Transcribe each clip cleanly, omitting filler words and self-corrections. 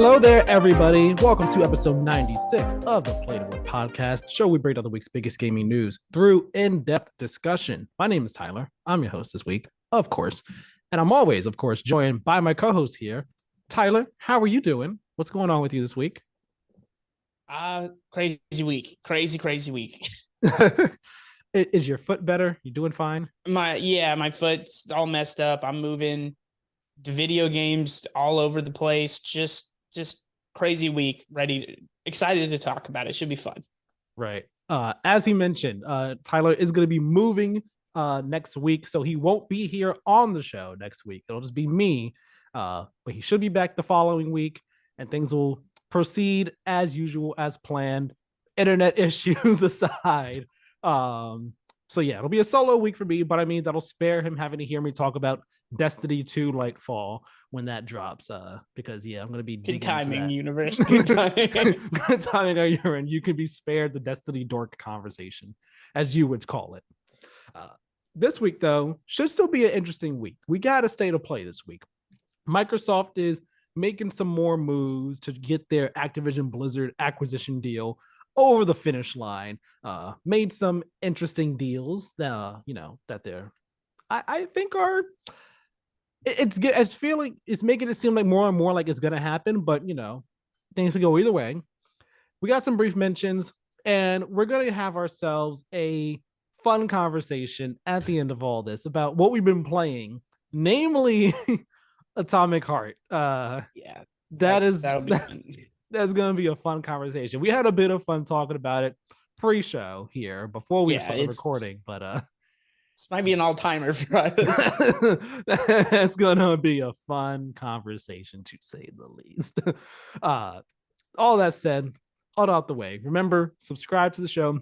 Hello there, everybody. Welcome to episode 96 of the Play to Win podcast, show we break down the week's biggest gaming news through in-depth discussion. My name is Tyler. I'm your host this week, of course. And I'm always, of course, joined by my co-host here. Tyler, how are you doing? What's going on with you this week? Crazy week. Crazy week. Is your foot better? You doing fine? My foot's all messed up. I'm moving the video games all over the place. Just crazy week. Excited to talk about it. Should be fun. Right. As he mentioned, Tyler is going to be moving next week, so he won't be here on the show next week. It'll just be me. But he should be back the following week, and things will proceed as usual, as planned. Internet issues aside. So yeah, it'll be a solo week for me, but I mean that'll spare him having to hear me talk about Destiny 2 Lightfall when that drops. Because yeah, I'm gonna be good timing, universe. Good timing. Good timing on your end. You can be spared the Destiny dork conversation, as you would call it. This week though should still be an interesting week. We got a state of play this week. Microsoft is making some more moves to get their Activision Blizzard acquisition deal over the finish line. Made some interesting deals that that they're I think are it's making it seem like more and more like it's gonna happen, but things can go either way. We got some brief mentions, and we're gonna have ourselves a fun conversation at the end of all this about what we've been playing, namely Atomic Heart. That'll be fun. That's going to be a fun conversation. We had a bit of fun talking about it pre-show here before we started recording, but this might be an all-timer for us. It's going to be a fun conversation, to say the least. All that said, all out the way. Remember, subscribe to the show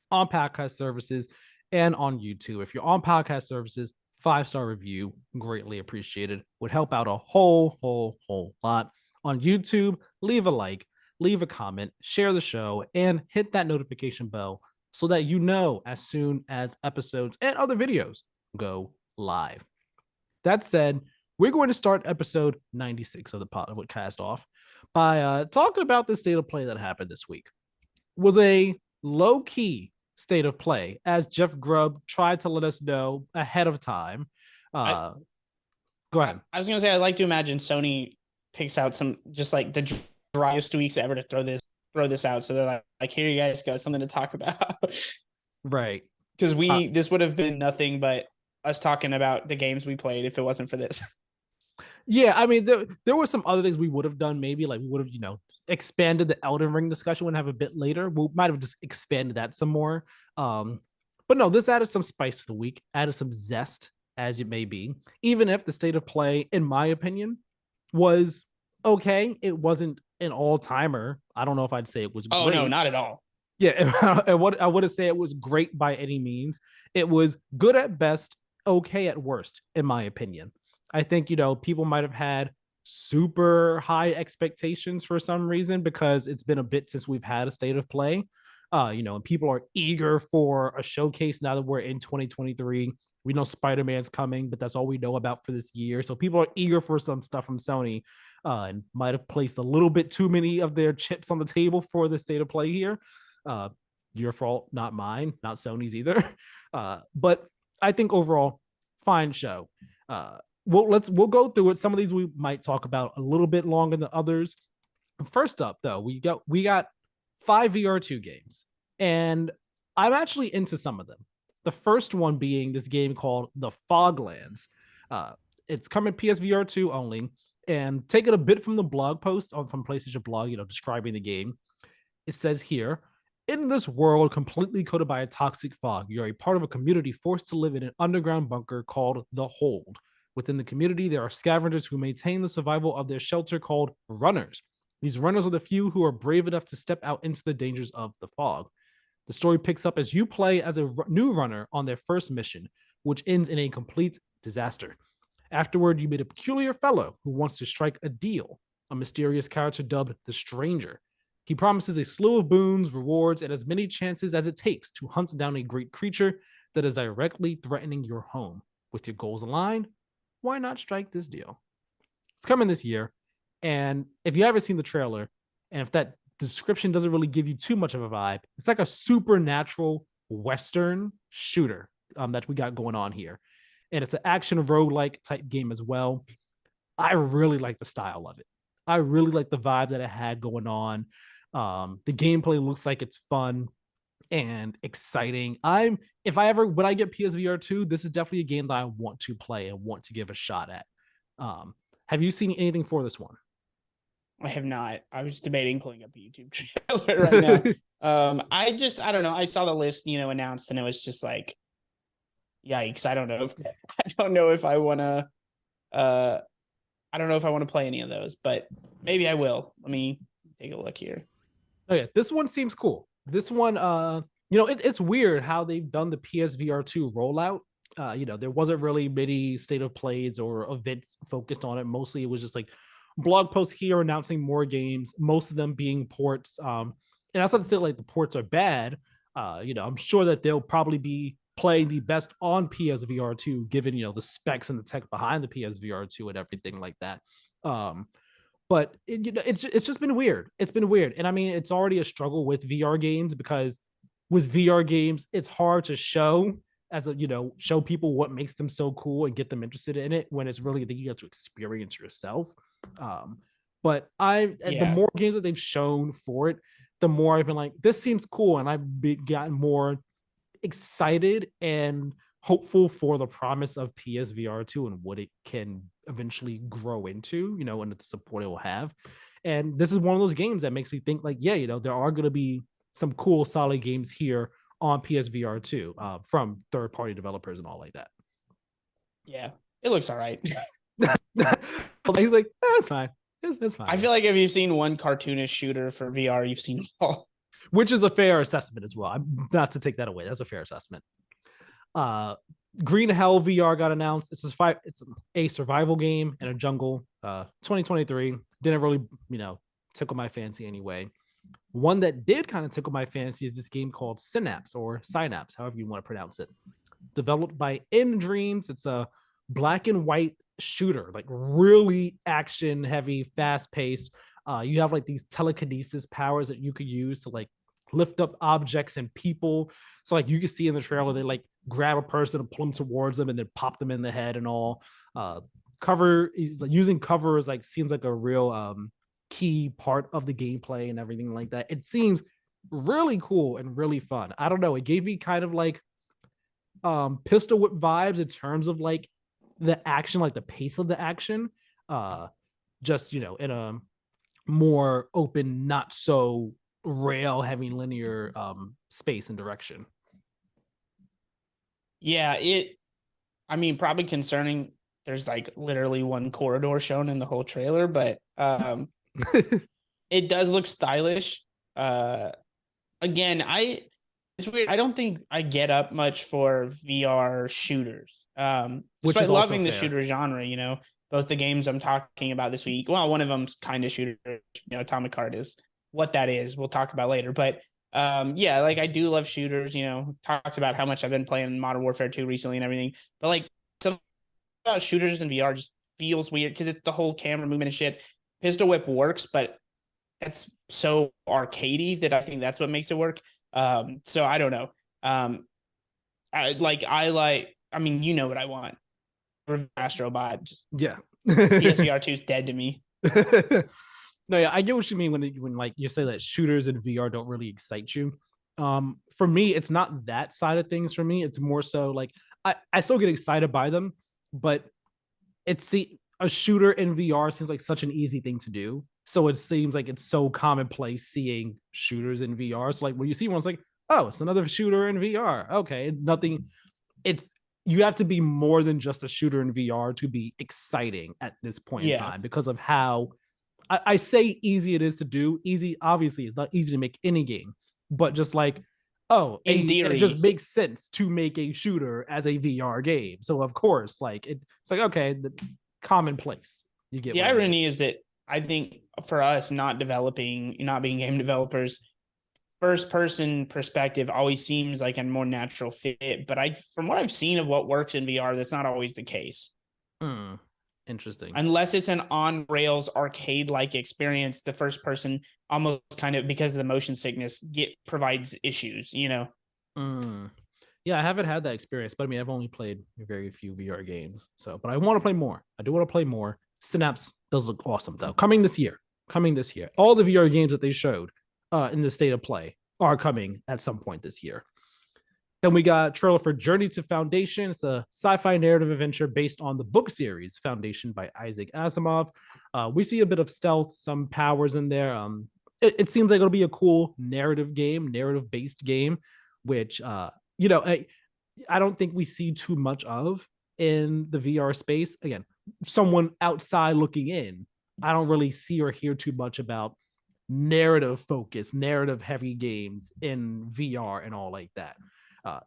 on podcast services and on YouTube. If you're on podcast services, 5-star review, greatly appreciated. Would help out a whole lot. On YouTube, leave a like, leave a comment, share the show, and hit that notification bell so that you know as soon as episodes and other videos go live. That said, we're going to start episode 96 of the podcast off by talking about the state of play that happened this week. It was a low-key state of play, as Jeff Grubb tried to let us know ahead of time. Go ahead. I was going to say, I'd like to imagine Sony picks out some just like the driest weeks ever to throw this out. So they're like here you guys go, something to talk about. Right. Because this would have been nothing but us talking about the games we played if it wasn't for this. Yeah, I mean, there were some other things we would have done. Maybe like we would have, expanded the Elden Ring discussion. We'd have a bit later. We might have just expanded that some more. But no, this added some spice to the week, added some zest, as it may be. Even if the state of play, in my opinion, was okay, it wasn't an all-timer. I don't know if I'd say it was great. Oh no, not at all. Yeah, I wouldn't say it was great by any means. It was good at best, okay at worst, in my opinion. I think people might have had super high expectations for some reason because it's been a bit since we've had a state of play. And people are eager for a showcase now that we're in 2023. We know Spider-Man's coming, but that's all we know about for this year. So people are eager for some stuff from Sony, and might have placed a little bit too many of their chips on the table for the state of play here. Your fault, not mine, not Sony's either. But I think overall, fine show. We'll go through it. Some of these we might talk about a little bit longer than others. First up, though, we got 5 VR2 games, and I'm actually into some of them. The first one being this game called The Foglands. It's coming PSVR 2 only, and taking a bit from the blog post from PlayStation blog, describing the game. It says here, in this world completely coated by a toxic fog, you're a part of a community forced to live in an underground bunker called The Hold. Within the community, there are scavengers who maintain the survival of their shelter called runners. These runners are the few who are brave enough to step out into the dangers of the fog. The story picks up as you play as a new runner on their first mission, which ends in a complete disaster. Afterward, you meet a peculiar fellow who wants to strike a deal, a mysterious character dubbed the Stranger. He promises a slew of boons, rewards, and as many chances as it takes to hunt down a great creature that is directly threatening your home. With your goals aligned, why not strike this deal? It's coming this year. And if you haven't seen the trailer, and if that description doesn't really give you too much of a vibe, it's like a supernatural Western shooter that we got going on here. And it's an action roguelike type game as well. I really like the style of it. I really like the vibe that it had going on. The gameplay looks like it's fun and exciting. If I ever when I get PSVR2, this is definitely a game that I want to play and want to give a shot at. Um, have you seen anything for this one? I have not. I was debating pulling up a YouTube trailer right now. I don't know. I saw the list, announced, and it was just like, yikes. I don't know. I don't know if I want to. I don't know if I want to play any of those, but maybe I will. Let me take a look here. Oh yeah, this one seems cool. This one, it's weird how they've done the PSVR2 rollout. There wasn't really many state of plays or events focused on it. Mostly it was just like blog posts here announcing more games, most of them being ports. And that's not to say like the ports are bad. I'm sure that they'll probably be playing the best on PSVR2, given the specs and the tech behind the PSVR2 and everything like that. But it's just been weird. It's been weird, and I mean, it's already a struggle with VR games because with VR games, it's hard to show show people what makes them so cool and get them interested in it when it's really that you have to experience yourself. But the more games that they've shown for it, the more I've been like, this seems cool, and I've gotten more excited and hopeful for the promise of PSVR2 and what it can eventually grow into, and the support it will have. And this is one of those games that makes me think like, yeah, there are going to be some cool, solid games here on PSVR2 from third-party developers and all like that. Yeah, it looks all right. He's like, that's fine. It's fine. I feel like if you've seen one cartoonish shooter for VR, you've seen all. Which is a fair assessment as well. I'm not to take that away. That's a fair assessment. Green Hell VR got announced. It's a survival game in a jungle. 2023 didn't really tickle my fancy anyway. One that did kind of tickle my fancy is this game called Synapse or Synapse, however you want to pronounce it. Developed by nDreams. It's a black and white shooter, like really action heavy, fast paced. You have like these telekinesis powers that you could use to like lift up objects and people. So like you can see in the trailer, they like grab a person and pull them towards them and then pop them in the head and all. Using cover is like seems like a real key part of the gameplay and everything like that. It seems really cool and really fun. I don't know. It gave me kind of like pistol whip vibes in terms of like the action, like the pace of the action. Just in a more open, not so rail heavy linear space and direction. Yeah, probably concerning. There's like literally one corridor shown in the whole trailer, but it does look stylish. Again, it's weird. I don't think I get up much for VR shooters. Despite loving the shooter genre, both the games I'm talking about this week. Well, one of them's kind of shooter. Atomic Heart is what that is. We'll talk about later, but like I do love shooters. Talked about how much I've been playing Modern Warfare 2 recently and everything, but like some about shooters in VR just feels weird because it's the whole camera movement and shit. Pistol whip works, but that's so arcadey that I think that's what makes it work. So I don't know. You know what I want. Astrobot. Just yeah. PSVR2 is dead to me. No, yeah, I get what you mean when like you say that shooters in VR don't really excite you. For me, it's not that side of things for me. It's more so like I still get excited by them, but a shooter in VR seems like such an easy thing to do. So it seems like it's so commonplace seeing shooters in VR. So like when you see one, it's like, oh, it's another shooter in VR. Okay, nothing. You have to be more than just a shooter in VR to be exciting at this point in time because of how I say easy it is to do. Easy, obviously, it's not easy to make any game, but just like, in theory, it just makes sense to make a shooter as a VR game. So of course, like it's like, okay, that's commonplace. You get the irony is that I think for us not being game developers, first person perspective always seems like a more natural fit. But from what I've seen of what works in VR, that's not always the case. Interesting. Unless it's an on rails arcade like experience, the first person almost kind of, because of the motion sickness, provides issues, you know? Yeah, I haven't had that experience, but I mean, I've only played very few VR games. So, but I want to play more. I do want to play more. Synapse does look awesome though. Coming this year. All the VR games that they showed in the state of play are coming at some point this year. Then we got a trailer for Journey to Foundation. It's a sci-fi narrative adventure based on the book series Foundation by Isaac Asimov. We see a bit of stealth, some powers in there. It seems like it'll be a cool narrative-based game, which I don't think we see too much of in the VR space. Again, someone outside looking in, I don't really see or hear too much about narrative-focused, narrative-heavy games in VR and all like that.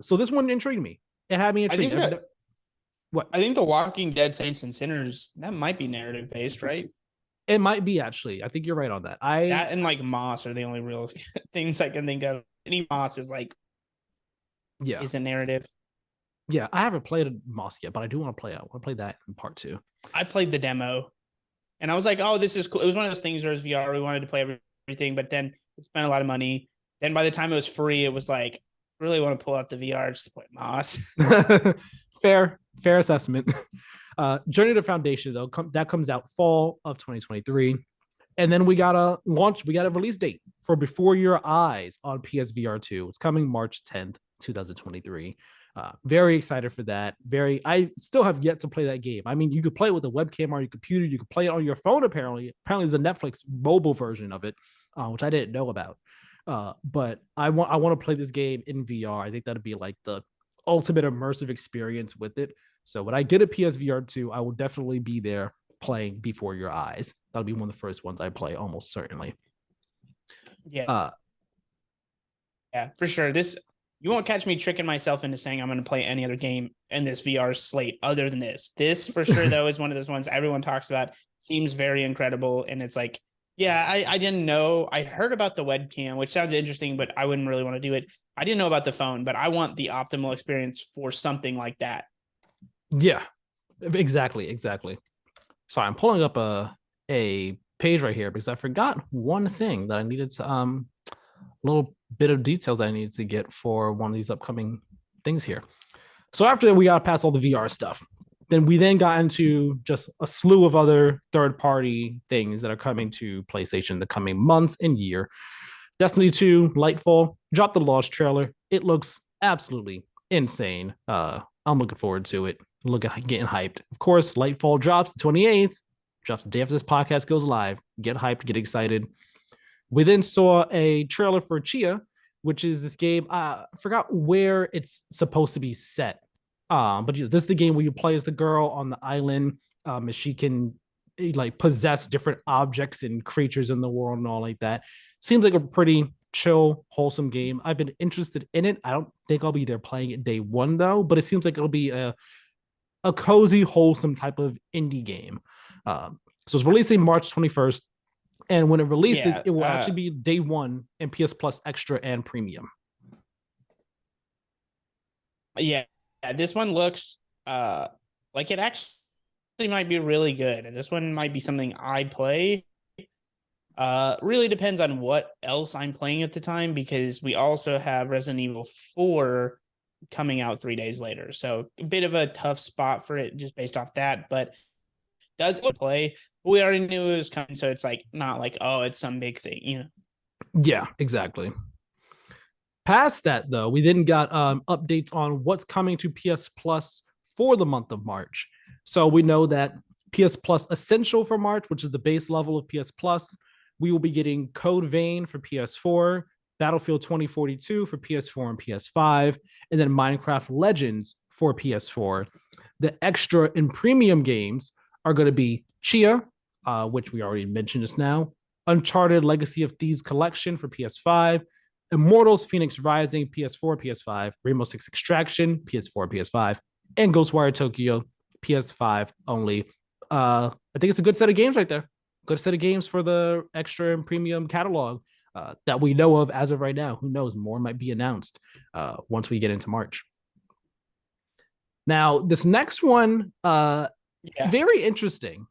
So this one intrigued me. It had me intrigued. I think the Walking Dead Saints and Sinners, that might be narrative based, right? It might be, actually. I think you're right on that. That and like Moss are the only real things I can think of. Any Moss is like, is a narrative. Yeah, I haven't played Moss yet, but I do want to play it. I want to play that in part 2. I played the demo, and I was like, oh, this is cool. It was one of those things where it was VR. We wanted to play everything, but then we spent a lot of money. Then by the time it was free, it was like, really want to pull out the VR just to play Moss. Fair assessment. Journey to Foundation, though, that comes out fall of 2023. And then we got a release date for Before Your Eyes on PSVR2. It's coming March 10th, 2023. Very excited for that. I still have yet to play that game. I mean, you could play it with a webcam on your computer. You could play it on your phone, apparently. Apparently, there's a Netflix mobile version of it, which I didn't know about. But I want to play this game in VR. I think that'd be like the ultimate immersive experience with it. So when I get a PSVR 2, I will definitely be there playing Before Your Eyes. That'll be one of the first ones I play, almost certainly. Yeah. Yeah, for sure. You won't catch me tricking myself into saying I'm going to play any other game in this VR slate other than this. This for sure, though, is one of those ones everyone talks about. Seems very incredible. And it's like, yeah, I didn't know. I heard about the webcam, which sounds interesting, but I wouldn't really want to do it. I didn't know about the phone, but I want the optimal experience for something like that. Yeah, exactly. Sorry, I'm pulling up a page right here because I forgot one thing that I needed to a little bit of details that I needed to get for one of these upcoming things here. So after that, we got to pass all the VR stuff. Then we got into just a slew of other third-party things that are coming to PlayStation the coming months and year. Destiny 2, Lightfall, dropped the launch trailer. It looks absolutely insane. I'm looking forward to it. Getting hyped. Of course, Lightfall drops the 28th. Drops the day after this podcast goes live. Get hyped, get excited. We then saw a trailer for Chia, which is this game. I forgot where it's supposed to be set. But this is the game where you play as the girl on the island, and she can like possess different objects and creatures in the world and all like that. Seems like a pretty chill, wholesome game. I've been interested in it. I don't think I'll be there playing it day one though, but it seems like it'll be a cozy, wholesome type of indie game. So it's releasing March 21st, and when it releases, it will actually be day one in PS Plus Extra and Premium. Yeah. This one looks like it actually might be really good. And this one might be something I play. Really depends on what else I'm playing at the time, because we also have Resident Evil 4 coming out 3 days later. So a bit of a tough spot for it just based off that, but does play. We already knew it was coming, so it's like not like, oh, it's some big thing, you know? Yeah, exactly. Past that, though, we then got updates on what's coming to PS Plus for the month of March. So we know that PS Plus Essential for March, which is the base level of PS Plus, we will be getting Code Vein for PS4, Battlefield 2042 for PS4 and PS5, and then Minecraft Legends for PS4. The extra and premium games are going to be Chia, which we already mentioned just now, Uncharted Legacy of Thieves Collection for PS5, Immortals Phoenix Rising, PS4, PS5, Rainbow Six Extraction, PS4, PS5, and Ghostwire Tokyo, PS5 only. I think it's a good set of games right there. Good set of games for the extra and premium catalog that we know of as of right now. Who knows? More might be announced once we get into March. Now, this next one Yeah. Very interesting.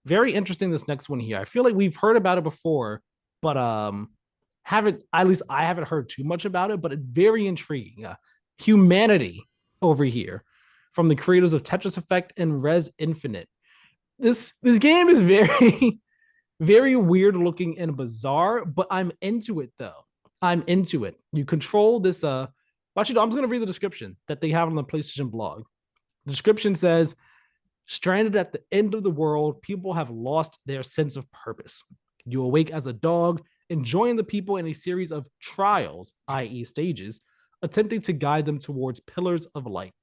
Very interesting. This next one here. I feel like we've heard about it before, but haven't, at least I haven't heard too much about it. But it's very intriguing. Humanity over here, from the creators of Tetris Effect and Res Infinite. This game is very very weird looking and bizarre, but I'm into it though. I'm into it. You control this. Actually, no, I'm just gonna read the description that they have on the PlayStation blog. The description says, "Stranded at the end of the world, people have lost their sense of purpose. You awake as a dog, enjoying the people in a series of trials, i.e., stages, attempting to guide them towards pillars of light.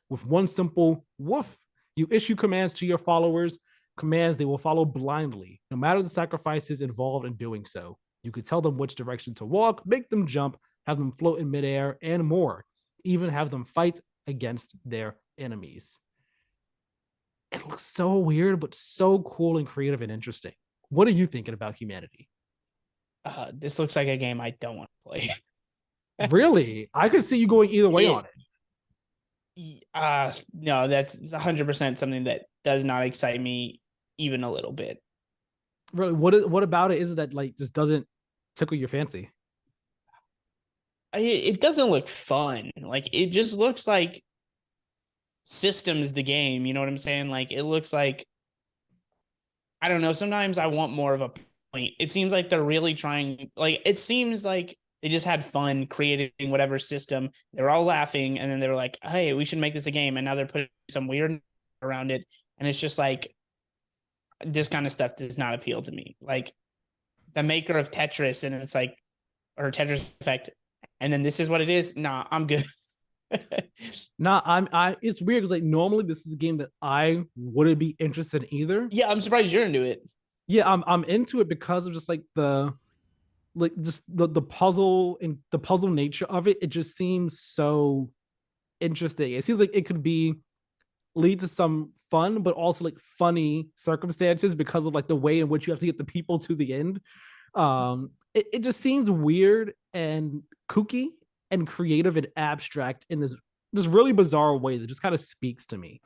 With one simple woof, you issue commands to your followers, commands they will follow blindly, no matter the sacrifices involved in doing so. You could tell them which direction to walk, make them jump, have them float in midair, and more. Even have them fight against their enemies." It looks so weird, but so cool and creative and interesting. What are you thinking about Humanity? This looks like a game I don't want to play. Really? I could see you going either way on it. No, that's 100% something that does not excite me even a little bit. Really, what about it is it that like just doesn't tickle your fancy? It doesn't look fun. Like it just looks like Systems the game. You know what I'm saying? Like it looks like, I don't know. Sometimes I want more of a point. It seems like they're really trying. Like it seems like they just had fun creating whatever system. They're all laughing, and then they were like, "Hey, we should make this a game." And now they're putting some weird around it, and it's just like this kind of stuff does not appeal to me. Like the maker of Tetris, and it's like, or Tetris Effect, and then this is what it is. Nah, I'm good. Nah, I it's weird because like normally this is a game that I wouldn't be interested in either. Yeah, I'm surprised you're into it. Yeah, I'm into it because of just like the puzzle and the puzzle nature of it. It just seems so interesting. It seems like it could be lead to some fun, but also like funny circumstances because of like the way in which you have to get the people to the end. It just seems weird and kooky and creative and abstract in this really bizarre way that just kind of speaks to me.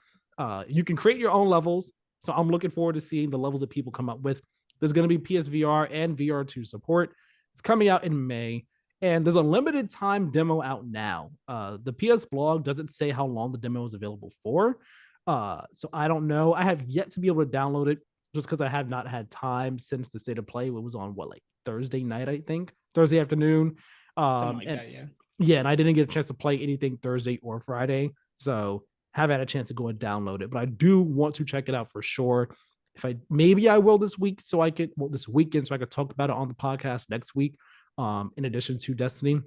You can create your own levels, so I'm looking forward to seeing the levels that people come up with. There's going to be PSVR and VR2 support. It's coming out in May, and there's a limited time demo out now. The PS blog doesn't say how long the demo is available for, so I don't know. I have yet to be able to download it just because I have not had time since the state of play. It was on what, like Thursday night, I think, Thursday afternoon. Something like and that, yeah. Yeah, and I didn't get a chance to play anything Thursday or Friday, so haven't had a chance to go and download it. But I do want to check it out for sure. If I maybe I will this week, so I could this weekend, so I could talk about it on the podcast next week. In addition to Destiny,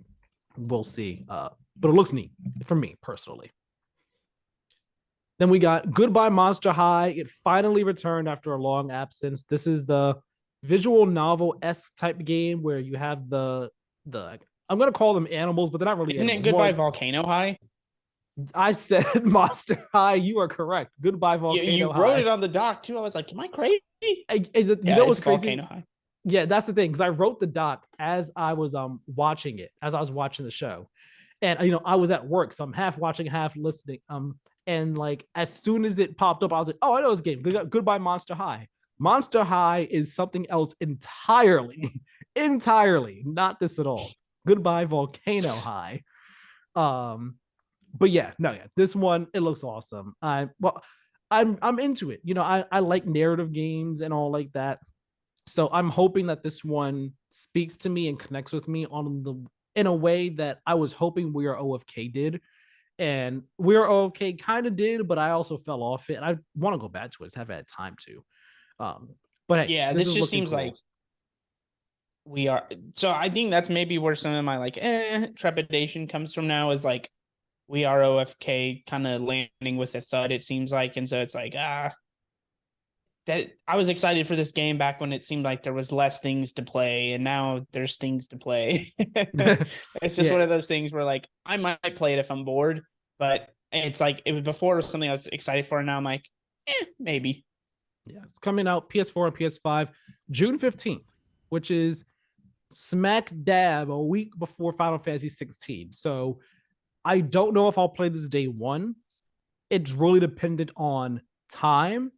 we'll see. But it looks neat for me personally. Then we got Goodbye Monster High. It finally returned after a long absence. This is the visual novel-esque type game where you have the I'm gonna call them animals, but they're not really. Isn't animals. it Goodbye Volcano High? I said Monster High. You are correct. Goodbye Volcano you High. You wrote it on the doc too. I was like, am I crazy? You know what's crazy? Volcano High. Yeah, that's the thing, because I wrote the doc as I was watching it, as I was watching the show. And I was at work, so I'm half watching, half listening. And like as soon as it popped up, I was like, oh, I know this game. Goodbye Monster High. Monster High is something else entirely, entirely, not this at all. Goodbye Volcano High. But yeah, this one, it looks awesome. I'm into it. I like narrative games and all like that. So I'm hoping that this one speaks to me and connects with me in a way that I was hoping We Are OFK did. And We Are OFK kind of did, but I also fell off it. And I want to go back to it. I just haven't had time to. But hey, yeah, this just seems cool. Like we are. So I think that's maybe where some of my like trepidation comes from now, is like We Are OFK kind of landing with a thud, it seems like. And so it's like, that I was excited for this game back when it seemed like there was less things to play, and now there's things to play. It's just one of those things where like I might play it if I'm bored, but it's like it was before, it was something I was excited for, and now I'm like, maybe. Yeah, it's coming out PS4 and PS5 June 15th, which is smack dab a week before Final Fantasy 16. So I don't know if I'll play this day one. It's really dependent on time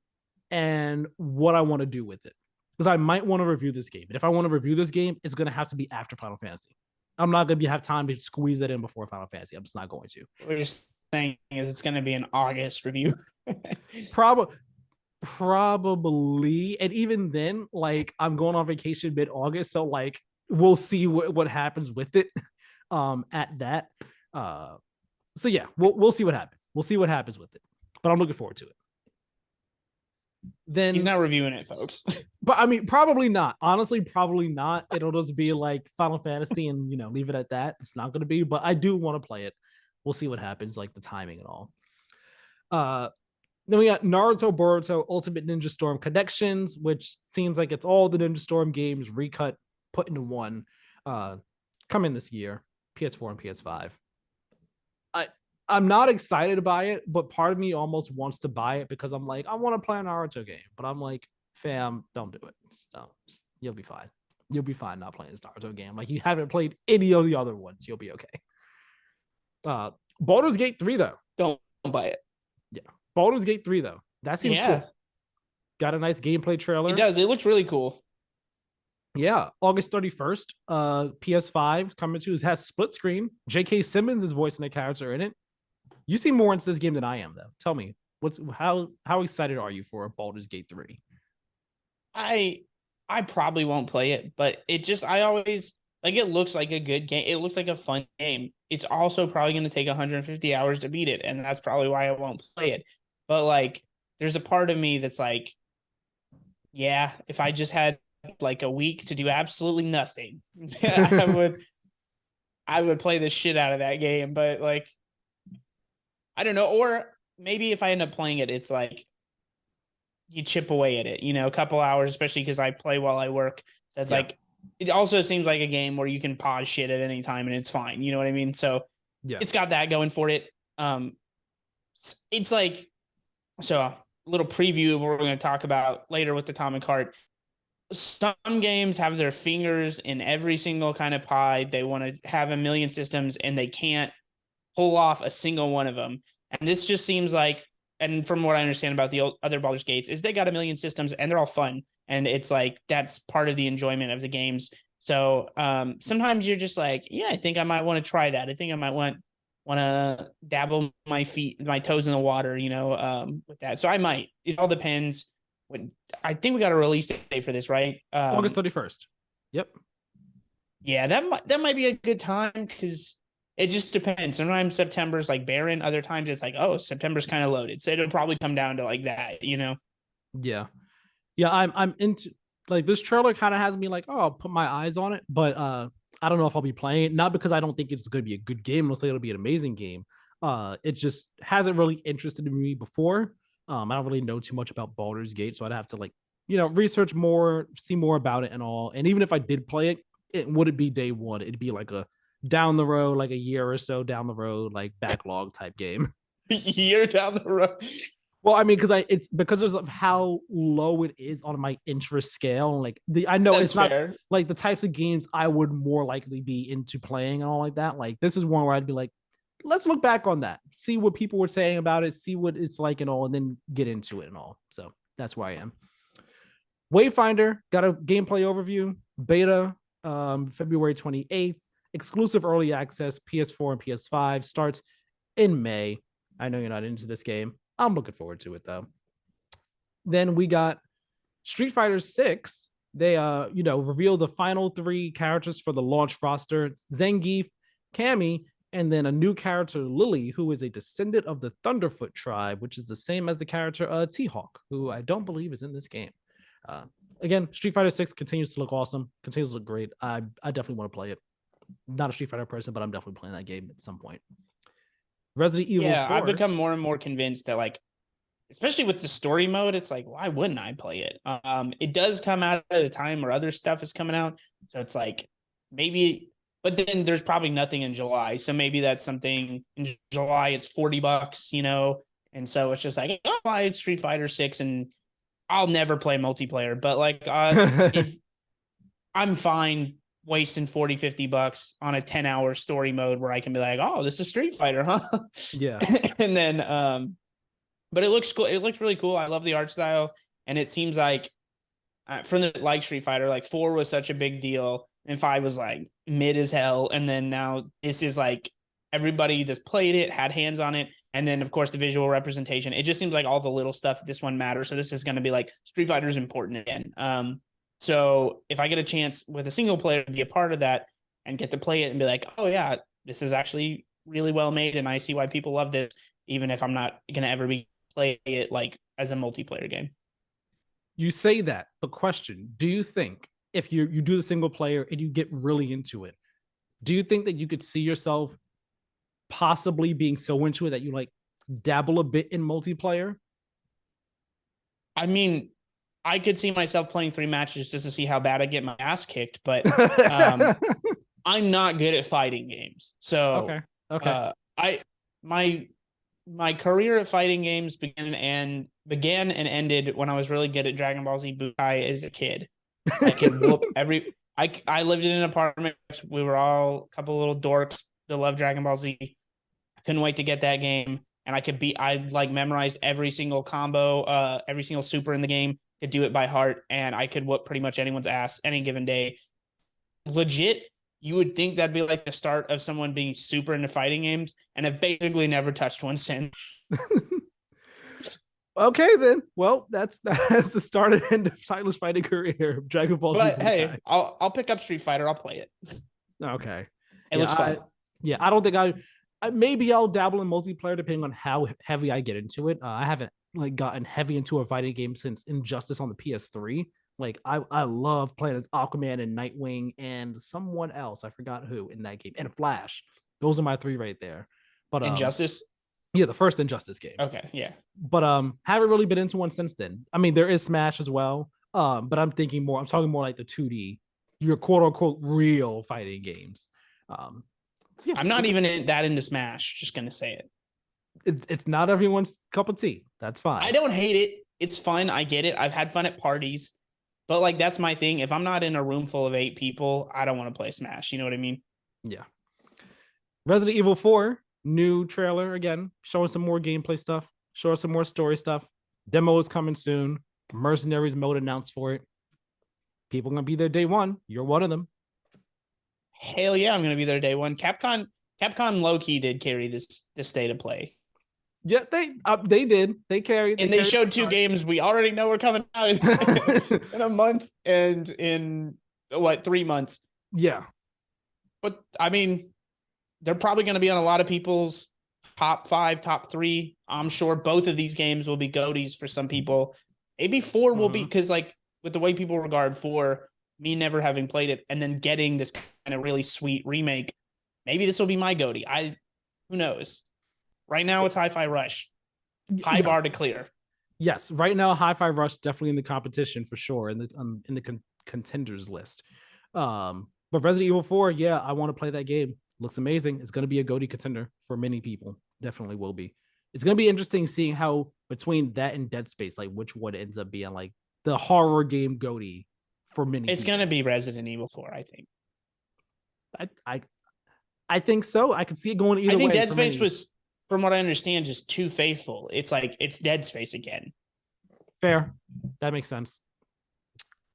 and what I want to do with it. Because I might want to review this game. And if I want to review this game, it's going to have to be after Final Fantasy. I'm not going to have time to squeeze it in before Final Fantasy. I'm just not going to. What you're saying is it's going to be an August review. Probably. And even then, like, I'm going on vacation mid-August. So, like, we'll see what happens with it at that. So, yeah, we'll see what happens. We'll see what happens with it. But I'm looking forward to it. Then he's not reviewing it, folks. But I mean, probably not. Honestly, probably not. It'll just be like Final Fantasy and, leave it at that. It's not going to be, but I do want to play it. We'll see what happens, like the timing and all. Then we got Naruto Boruto Ultimate Ninja Storm Connections, which seems like it's all the Ninja Storm games recut, put into one, coming this year, PS4 and PS5. I'm not excited by it, but part of me almost wants to buy it because I'm like, I want to play a Naruto game. But I'm like, fam, don't do it. So you'll be fine. You'll be fine not playing this Naruto game. Like, you haven't played any of the other ones. You'll be okay. Baldur's Gate 3, though. Don't buy it. Yeah. Baldur's Gate 3, though. That seems cool. Got a nice gameplay trailer. It does. It looks really cool. Yeah. August 31st. PS5 coming to. It has split screen. J.K. Simmons is voicing a character in it. You seem more into this game than I am, though. Tell me, how excited are you for Baldur's Gate 3? I probably won't play it, but I always like, it looks like a good game. It looks like a fun game. It's also probably going to take 150 hours to beat it, and that's probably why I won't play it. But like, there's a part of me that's like, yeah, if I just had like a week to do absolutely nothing, I would play the shit out of that game. But like, I don't know. Or maybe if I end up playing it, it's like you chip away at it, a couple hours, especially because I play while I work. So it's like, it also seems like a game where you can pause shit at any time and it's fine. You know what I mean? So it's got that going for it. It's like, so a little preview of what we're going to talk about later with Atomic Heart. Some games have their fingers in every single kind of pie. They want to have a million systems and they can't pull off a single one of them. And this just seems like, and from what I understand about the other Baldur's Gates, is they got a million systems and they're all fun. And it's like, that's part of the enjoyment of the games. So sometimes you're just like, yeah, I think I might want to try that. I think I might want to dabble my toes in the water, with that. So I might. It all depends. I think we got a release date for this, right? August 31st. Yep. Yeah, that might be a good time because it just depends. Sometimes September's like barren. Other times it's like, oh, September's kind of loaded. So it'll probably come down to like that, Yeah. Yeah, I'm into, like, this trailer kind of has me like, oh, I'll put my eyes on it. But I don't know if I'll be playing it. Not because I don't think it's going to be a good game. It'll say it'll be an amazing game. It just hasn't really interested me before. I don't really know too much about Baldur's Gate. So I'd have to, like, research more, see more about it and all. And even if I did play it, it wouldn't be day one. It'd be like a down the road, like a year or so down the road, like backlog type game. Year down the road. Well, I mean, it's because of how low it is on my interest scale. Like, I know it's not fair. Like the types of games I would more likely be into playing and all like that. Like, this is one where I'd be like, let's look back on that, see what people were saying about it, see what it's like and all, and then get into it and all. So that's where I am. Wayfinder got a gameplay overview, beta, February 28th. Exclusive early access, PS4 and PS5, starts in May. I know you're not into this game. I'm looking forward to it, though. Then we got Street Fighter 6. They, revealed the final 3 characters for the launch roster. It's Zangief, Cammy, and then a new character, Lily, who is a descendant of the Thunderfoot tribe, which is the same as the character T-Hawk, who I don't believe is in this game. Again, Street Fighter 6 continues to look awesome, continues to look great. I definitely want to play it. Not a Street Fighter person, but I'm definitely playing that game at some point. Resident Evil 4. I've become more and more convinced that, like, especially with the story mode, it's like, why wouldn't I play it? It does come out at a time where other stuff is coming out. So it's like, maybe, but then there's probably nothing in July. So maybe that's something in July, it's $40, And so it's just like, oh, buy Street Fighter 6 and I'll never play multiplayer. But like, if I'm fine wasting $40-$50 on a 10-hour story mode where I can be like, oh, this is Street Fighter, huh? Yeah. And then but it looks cool. It looks really cool. I love the art style, and it seems like from the like Street Fighter, like 4 was such a big deal, and 5 was like mid as hell, and then now this is like everybody that's played it had hands on it, and then of course the visual representation. It just seems like all the little stuff. This one matters, so this is going to be like Street Fighter is important again. So if I get a chance with a single player to be a part of that and get to play it and be like, oh yeah, this is actually really well made, and I see why people love this, even if I'm not going to ever be play it like as a multiplayer game. You say that, but question, do you think if you do the single player and you get really into it, do you think that you could see yourself possibly being so into it that you like dabble a bit in multiplayer? I mean, I could see myself playing 3 matches just to see how bad I get my ass kicked, but I'm not good at fighting games. So my career at fighting games began and ended when I was really good at Dragon Ball Z Bukai as a kid. I could whoop every. I lived in an apartment. We were all a couple little dorks that love Dragon Ball Z. I couldn't wait to get that game, and I like memorized every single combo, every single super in the game. Could do it by heart, and I could whoop pretty much anyone's ass any given day. Legit, you would think that'd be like the start of someone being super into fighting games, and have basically never touched one since. Okay, then. Well, that's the start and end of Tyler's fighting career of Dragon Ball Z. But hey, I'll pick up Street Fighter. I'll play it. Okay, it looks fun. I don't think maybe I'll dabble in multiplayer depending on how heavy I get into it. I haven't like gotten heavy into a fighting game since Injustice on the PS3. Like I love playing as Aquaman and Nightwing and someone else. I forgot who in that game, and Flash. Those are my 3 right there. But Injustice? Yeah, the first Injustice game. Okay, yeah. But haven't really been into one since then. I mean, there is Smash as well. But I'm talking more like the 2D, your quote unquote real fighting games. So yeah, I'm not even that into Smash, just gonna say it. It's not everyone's cup of tea. That's fine. I don't hate it. It's fun. I get it. I've had fun at parties. But like that's my thing. If I'm not in a room full of 8 people, I don't want to play Smash. You know what I mean? Yeah. Resident Evil 4, new trailer again, showing some more gameplay stuff, showing some more story stuff. Demo is coming soon. Mercenaries mode announced for it. People gonna be there day one. You're one of them. Hell yeah, I'm gonna be there day one. Capcom low key did carry this state of play. Yeah, they did. They carried. And they showed 2 games we already know are coming out in a month and in 3 months. Yeah. But I mean, they're probably going to be on a lot of people's top 5, top 3. I'm sure both of these games will be goaties for some people. Maybe 4 will be, because like with the way people regard 4, me never having played it and then getting this kind of really sweet remake, maybe this will be my goatie. Who knows? Right now, it's Hi-Fi Rush. High bar to clear. Yes, right now, Hi-Fi Rush definitely in the competition for sure, in the contenders list. But Resident Evil 4, yeah, I want to play that game. Looks amazing. It's going to be a GOTY contender for many people. Definitely will be. It's going to be interesting seeing how between that and Dead Space, like which one ends up being like the horror game GOTY for many. It's going to be Resident Evil 4, I think. I think so. I could see it going either way. I think Dead Space was, from what I understand, just too faithful. It's like it's Dead Space again. Fair. That makes sense.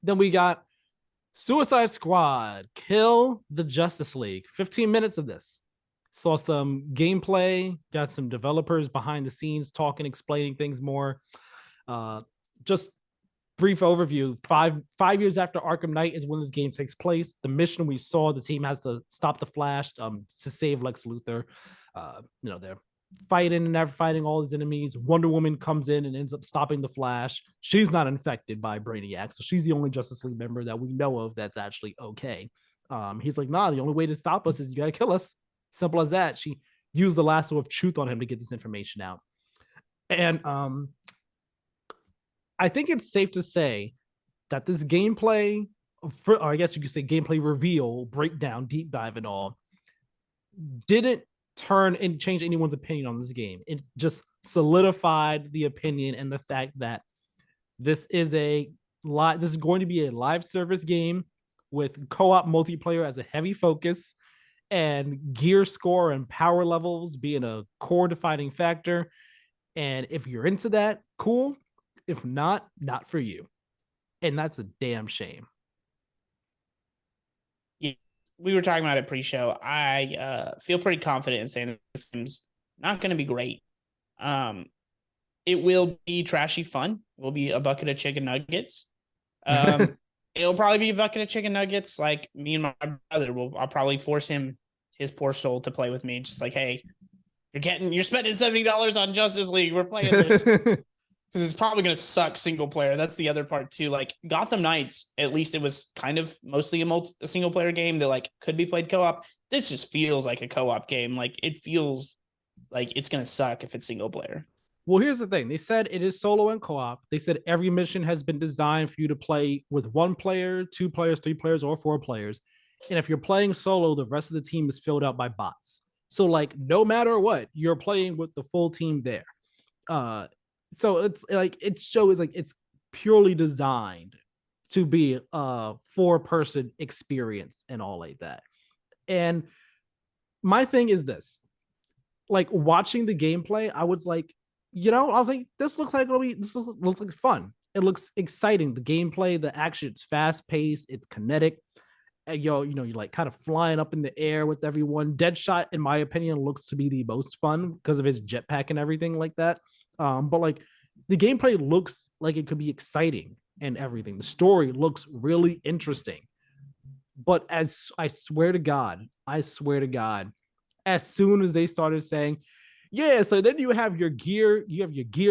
Then we got Suicide Squad, Kill the Justice League. 15 minutes of this. Saw some gameplay, got some developers behind the scenes talking, explaining things more. Just brief overview. Five years after Arkham Knight is when this game takes place. The mission we saw, the team has to stop the Flash to save Lex Luthor. They're fighting and never fighting all his enemies. Wonder Woman comes in and ends up stopping the Flash. She's not infected by Brainiac, so she's the only Justice League member that we know of that's actually okay. He's like, nah, the only way to stop us is you gotta kill us. Simple as that. She used the lasso of truth on him to get this information out. And I think it's safe to say that this gameplay, or I guess you could say gameplay reveal, breakdown, deep dive and all, didn't turn and change anyone's opinion on this game. It just solidified the opinion and the fact that this is going to be a live service game with co-op multiplayer as a heavy focus, and gear score and power levels being a core defining factor. And if you're into that, cool. If not, not for you. And that's a damn shame. Yeah, we were talking about it pre-show. I feel pretty confident in saying that this game's not going to be great. It will be trashy fun. It will be a bucket of chicken nuggets. It'll probably be a bucket of chicken nuggets. Like me and my brother I'll probably force him, his poor soul, to play with me. Just like, hey, you're spending $70 on Justice League. We're playing this. It's probably going to suck single player. That's the other part too. Like Gotham Knights, at least it was kind of mostly a single player game that like could be played co-op. This just feels like a co-op game. Like it feels like it's going to suck if it's single player. Well, here's the thing. They said it is solo and co-op. They said every mission has been designed for you to play with one player, two players, three players, or four players. And if you're playing solo, the rest of the team is filled out by bots. So like no matter what, you're playing with the full team there. So it's like it shows like it's purely designed to be a 4-person experience and all like that. And my thing is this, like watching the gameplay, I was like, I was like, this looks like this looks like fun. It looks exciting. The gameplay, the action, it's fast paced, it's kinetic. And you're like kind of flying up in the air with everyone. Deadshot, in my opinion, looks to be the most fun because of his jetpack and everything like that. But like the gameplay looks like it could be exciting and everything. The story looks really interesting. But as I swear to God, as soon as they started saying, yeah, so then you have your gear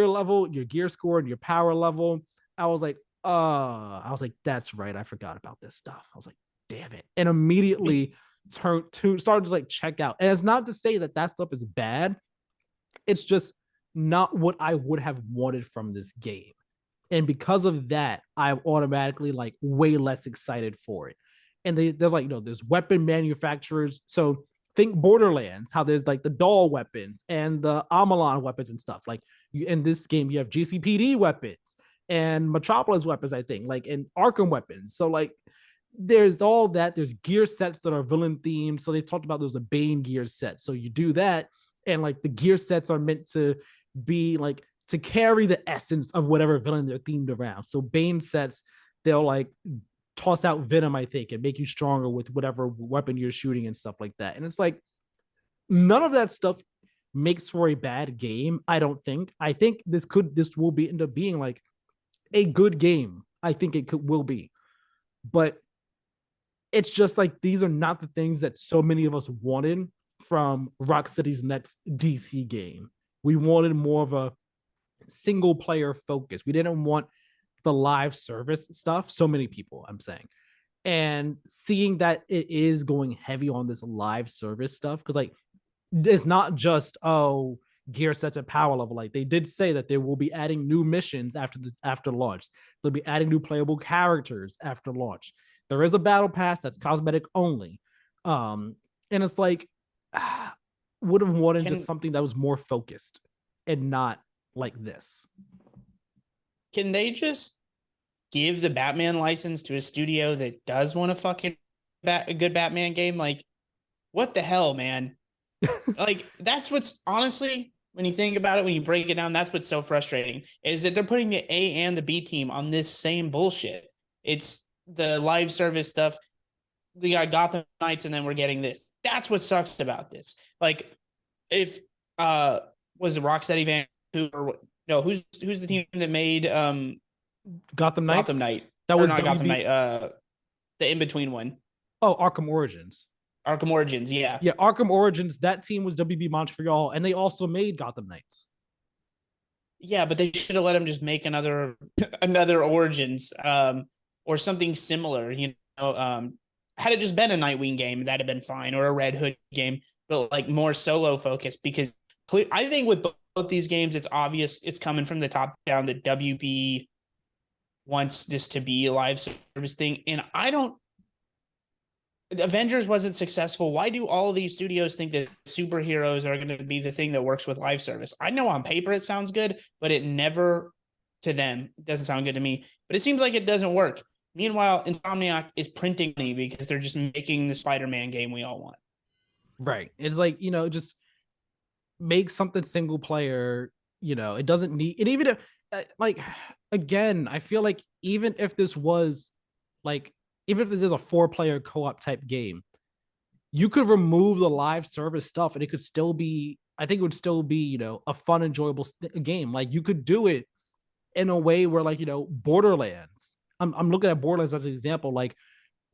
level, your gear score, and your power level. I was like, that's right. I forgot about this stuff. I was like, damn it. And immediately started to like check out. And it's not to say that stuff is bad. It's just not what I would have wanted from this game. And because of that, I'm automatically like way less excited for it. And they're like, there's weapon manufacturers. So think Borderlands, how there's like the doll weapons and the Amalon weapons and stuff. Like in this game, you have GCPD weapons and Metropolis weapons, I think, like in Arkham weapons. So like there's all that. There's gear sets that are villain themed. So they talked about there's a Bane gear set. So you do that, and like the gear sets are meant to be like to carry the essence of whatever villain they're themed around. So Bane sets, they'll like toss out venom, I think, and make you stronger with whatever weapon you're shooting and stuff like that. And it's like none of that stuff makes for a bad game. I don't think. I think this will end up being like a good game. I think will be, but it's just like these are not the things that so many of us wanted from Rocksteady's next DC game. We wanted more of a single player focus. We didn't want the live service stuff. So many people, I'm saying. And seeing that it is going heavy on this live service stuff, because like it's not just gear sets at power level. Like they did say that they will be adding new missions after launch. They'll be adding new playable characters after launch. There is a battle pass that's cosmetic only. And it's like would have wanted just something that was more focused and not like this. Can they just give the Batman license to a studio that does want to fucking a good Batman game? Like, what the hell, man? Like, that's what's honestly, when you think about it, when you break it down, that's what's so frustrating is that they're putting the A and the B team on this same bullshit. It's the live service stuff. We got Gotham Knights, and then we're getting this. That's what sucks about this. Like, if was it Rocksteady Vancouver? No, who's the team that made Gotham Knights? Gotham Knight. That was not Gotham Knight. The in between one. Oh, Arkham Origins. Arkham Origins, yeah. Yeah, Arkham Origins, that team was WB Montreal, and they also made Gotham Knights. Yeah, but they should have let him just make another Origins or something similar, had it just been a Nightwing game, that'd have been fine, or a Red Hood game, but like more solo focused, because I think with both these games, it's obvious it's coming from the top down that WB wants this to be a live service thing. And Avengers wasn't successful. Why do all of these studios think that superheroes are going to be the thing that works with live service? I know on paper it sounds good, but it never, to them, it doesn't sound good to me. But it seems like it doesn't work. Meanwhile, Insomniac is printing money because they're just making the Spider-Man game we all want. Right. It's like, just make something single player It doesn't need, and even if like again, I feel like even if this was like even if this is a 4-player co-op type game, you could remove the live service stuff and it could still be, I think it would still be, a fun, enjoyable game. Like you could do it in a way where like, Borderlands. I'm looking at Borderlands as an example. Like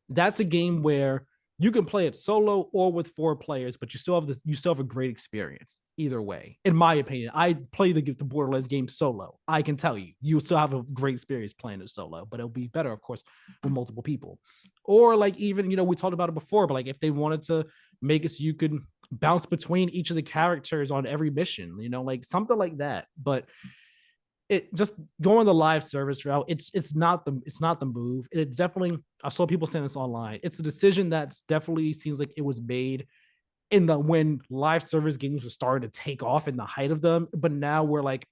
that's a game where you can play it solo or with 4 players, but you still have a great experience either way. In my opinion, I play the Borderlands game solo. I can tell you still have a great experience playing it solo, but it'll be better, of course, with multiple people. Or like even we talked about it before, but like if they wanted to make it so you could bounce between each of the characters on every mission, like something like that. But it just going the live service route, it's not the move. It's definitely, I saw people saying this online, it's a decision that's definitely seems like it was made in the when live service games were starting to take off in the height of them, but now we're like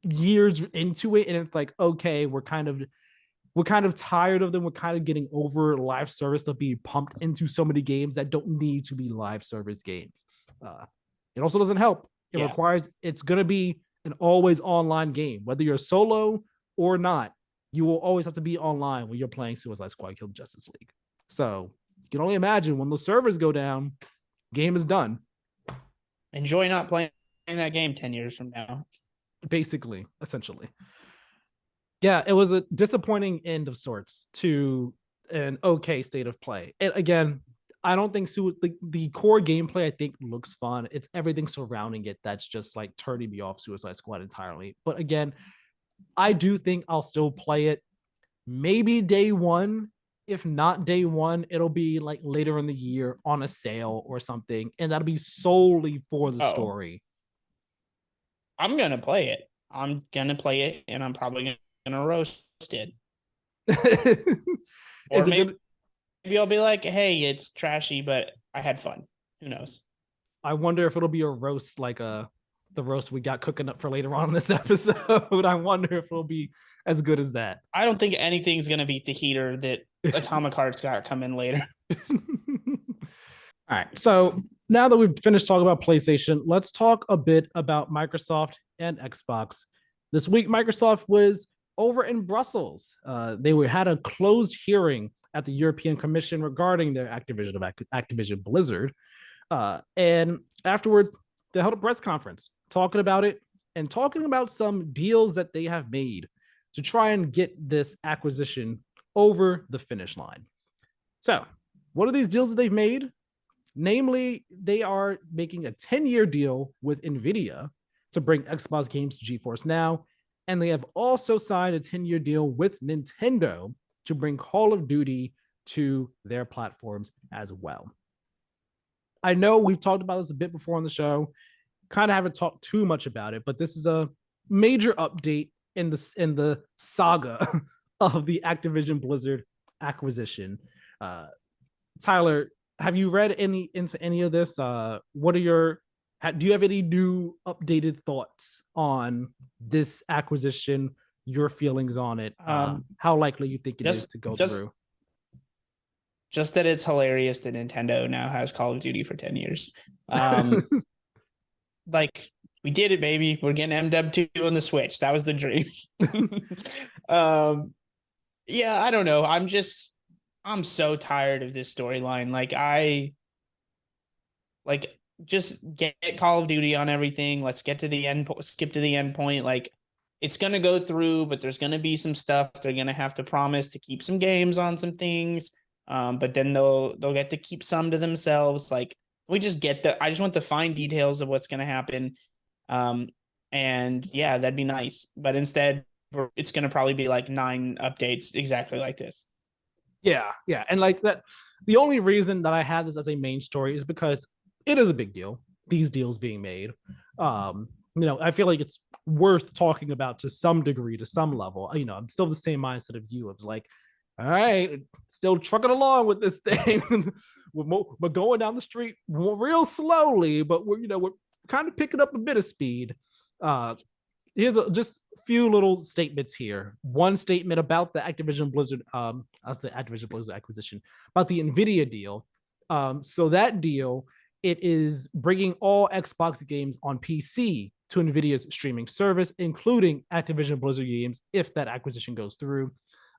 years into it and it's like, okay, we're kind of tired of them. We're kind of getting over live service to be pumped into so many games that don't need to be live service games. It also doesn't help. It requires, it's going to be an always online game, whether you're solo or not. You will always have to be online when you're playing Suicide Squad Kill the Justice League. So you can only imagine when those servers go down, game is done. Enjoy not playing that game 10 years from now. Basically, essentially. Yeah, it was a disappointing end of sorts to an okay state of play. And again, I don't think the core gameplay I think looks fun. It's everything surrounding it that's just like turning me off Suicide Squad entirely. But again, I do think I'll still play it. Maybe day one. If not day one, it'll be like later in the year on a sale or something, and that'll be solely for the story. I'm gonna play it. And I'm probably gonna roast it. Or maybe I'll be like, hey, it's trashy, but I had fun. Who knows? I wonder if it'll be a roast like the roast we got cooking up for later on in this episode. I wonder if it'll be as good as that. I don't think anything's gonna beat the heater that Atomic Heart's got come in later. All right. So now that we've finished talking about PlayStation, let's talk a bit about Microsoft and Xbox. This week, Microsoft was over in Brussels. They had a closed hearing at the European Commission regarding their Activision Blizzard. And afterwards, they held a press conference talking about it and talking about some deals that they have made to try and get this acquisition over the finish line. So, what are these deals that they've made? Namely, they are making a 10-year deal with NVIDIA to bring Xbox games to GeForce Now. And they have also signed a 10-year deal with Nintendo to bring Call of Duty to their platforms as well. I know we've talked about this a bit before on the show, kind of haven't talked too much about it, but this is a major update in the saga of the Activision Blizzard acquisition. Tyler, have you read into any of this? Do you have any new updated thoughts on this acquisition, your feelings on it, how likely you think it is to go through? Just that it's hilarious that Nintendo now has Call of Duty for 10 years. Like, we did it, baby. We're getting MW2 on the Switch. That was the dream. Yeah, I don't know. I'm so tired of this storyline. Just get Call of Duty on everything. Let's get to the end. Skip to the end point. Like, it's gonna go through, but there's gonna be some stuff they're gonna have to promise to keep some games on some things. But then they'll get to keep some to themselves. Like, I just want the fine details of what's gonna happen. And yeah, that'd be nice. But instead, it's gonna probably be like 9 updates exactly like this. Yeah, and like that. The only reason that I have this as a main story is because it is a big deal. These deals being made. I feel like it's worth talking about to some degree, to some level. I'm still the same mindset of you. It's like, all right, still trucking along with this thing. we're going down the street real slowly, but we're kind of picking up a bit of speed. Here's just a few little statements here. One statement about the Activision Blizzard, I'll say Activision Blizzard acquisition, about the NVIDIA deal. So that deal, it is bringing all Xbox games on PC to NVIDIA's streaming service, including Activision Blizzard games, if that acquisition goes through.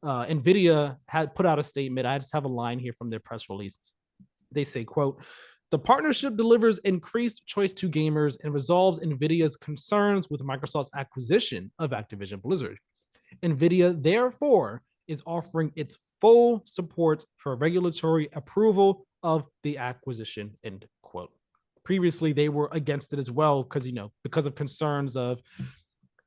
NVIDIA had put out a statement. I just have a line here from their press release. They say, quote, the partnership delivers increased choice to gamers and resolves NVIDIA's concerns with Microsoft's acquisition of Activision Blizzard. NVIDIA, therefore, is offering its full support for regulatory approval of the acquisition, end quote. Previously, they were against it as well because of concerns of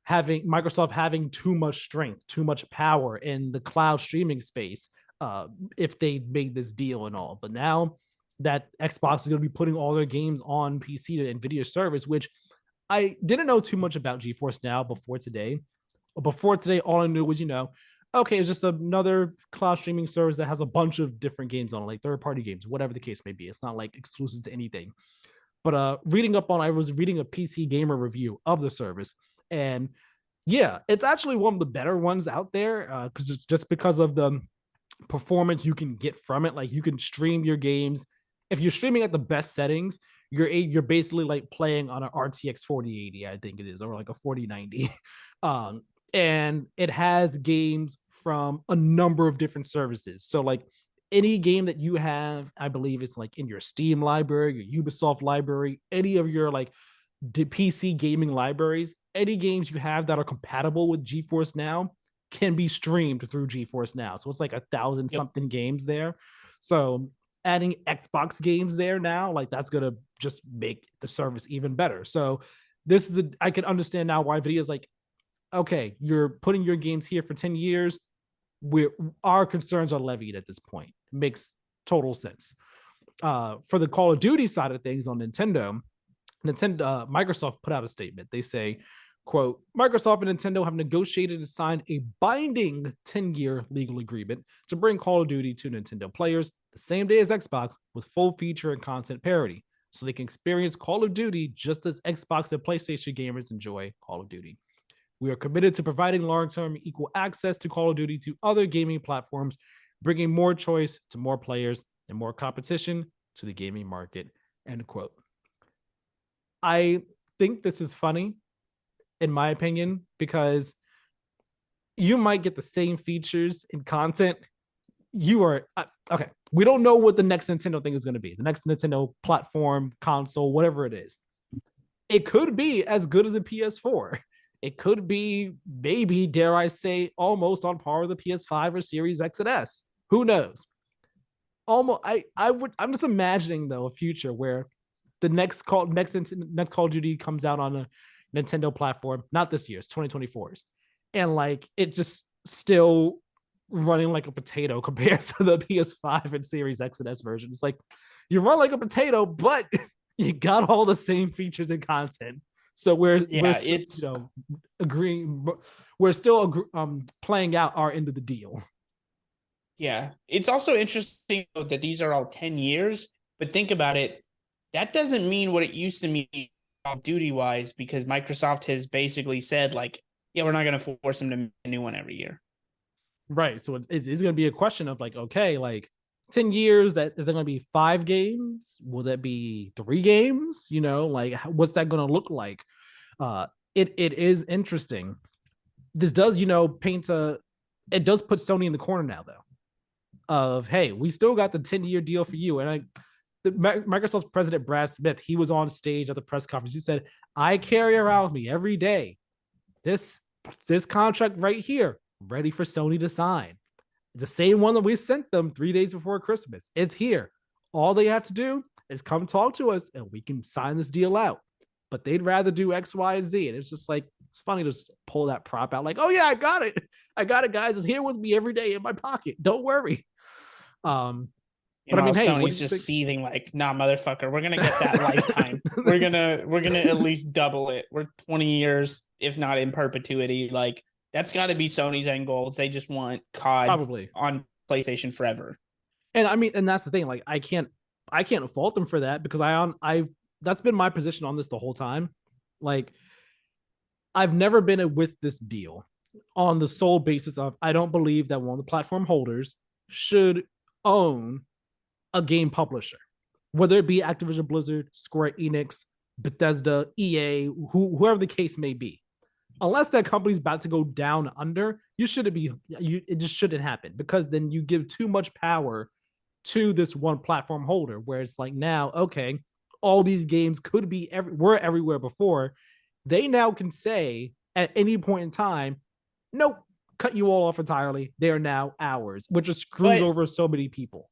having Microsoft having too much strength, too much power in the cloud streaming space if they made this deal and all. But now that Xbox is going to be putting all their games on PC to NVIDIA service, which I didn't know too much about GeForce Now before today. Before today, all I knew was, okay, it's just another cloud streaming service that has a bunch of different games on it, like third-party games, whatever the case may be. It's not like exclusive to anything. But I was reading a PC Gamer review of the service, and yeah, it's actually one of the better ones out there because of the performance you can get from it. Like, you can stream your games. If you're streaming at the best settings, you're basically like playing on an RTX 4080, I think it is, or like a 4090. And it has games from a number of different services. So like any game that you have, I believe it's like in your Steam library, your Ubisoft library, any of your like PC gaming libraries, any games you have that are compatible with GeForce Now can be streamed through GeForce Now. So it's like 1,000 something games there. So adding Xbox games there now, like that's gonna just make the service even better. So I can understand now why NVIDIA is like, okay, you're putting your games here for 10 years. Our concerns are levied at this point. It makes total sense. For the Call of Duty side of things on Microsoft put out a statement. They say, quote, Microsoft and Nintendo have negotiated and signed a binding 10-year legal agreement to bring Call of Duty to Nintendo players the same day as Xbox with full feature and content parity, so they can experience Call of Duty just as Xbox and PlayStation gamers enjoy Call of Duty. We are committed to providing long-term equal access to Call of Duty to other gaming platforms, bringing more choice to more players and more competition to the gaming market, end quote. I think this is funny, in my opinion, because you might get the same features and content. Okay. We don't know what the next Nintendo thing is going to be. The next Nintendo platform, console, whatever it is. It could be as good as a PS4. It could be, maybe, dare I say, almost on par with the PS5 or Series X and S. Who knows? I'm just imagining though a future where the next Call of Duty comes out on a Nintendo platform, not this year's, 2024's, and like it just still running like a potato compared to the PS5 and Series X and S version. It's like you run like a potato, but you got all the same features and content. So we're agreeing. We're still playing out our end of the deal. Yeah, it's also interesting that these are all 10 years, but think about it. That doesn't mean what it used to mean Call of Duty wise, because Microsoft has basically said like, yeah, we're not going to force them to make a new one every year. Right. So it's going to be a question of like, okay, like 10 years, is there going to be 5 games? Will that be 3 games? Like what's that going to look like? It is interesting. This does, it does put Sony in the corner now though, of, hey, we still got the 10-year deal for you. And Microsoft's president, Brad Smith, he was on stage at the press conference. He said, I carry around with me every day this contract right here, ready for Sony to sign. The same one that we sent them 3 days before Christmas. It's here. All they have to do is come talk to us and we can sign this deal out. But they'd rather do X, Y, and Z. And it's just like, it's funny to just pull that prop out like, oh yeah, I got it, guys. It's here with me every day in my pocket. Don't worry. But I mean, hey, Sony's just seething like, nah, motherfucker, we're gonna get that lifetime. We're gonna at least double it. We're 20 years, if not in perpetuity. Like that's got to be Sony's end goal. They just want COD probably on PlayStation forever. And I mean, and that's the thing. Like, I can't fault them for that because that's been my position on this the whole time. Like, I've never been with this deal on the sole basis of I don't believe that one of the platform holders should own a game publisher, whether it be Activision Blizzard, Square Enix, Bethesda, EA, whoever the case may be. Unless that company's about to go down under, it just shouldn't happen, because then you give too much power to this one platform holder, where it's like, now, okay, all these games were everywhere before. They now can say at any point in time, nope, cut you all off entirely. They are now ours, which just screws over so many people.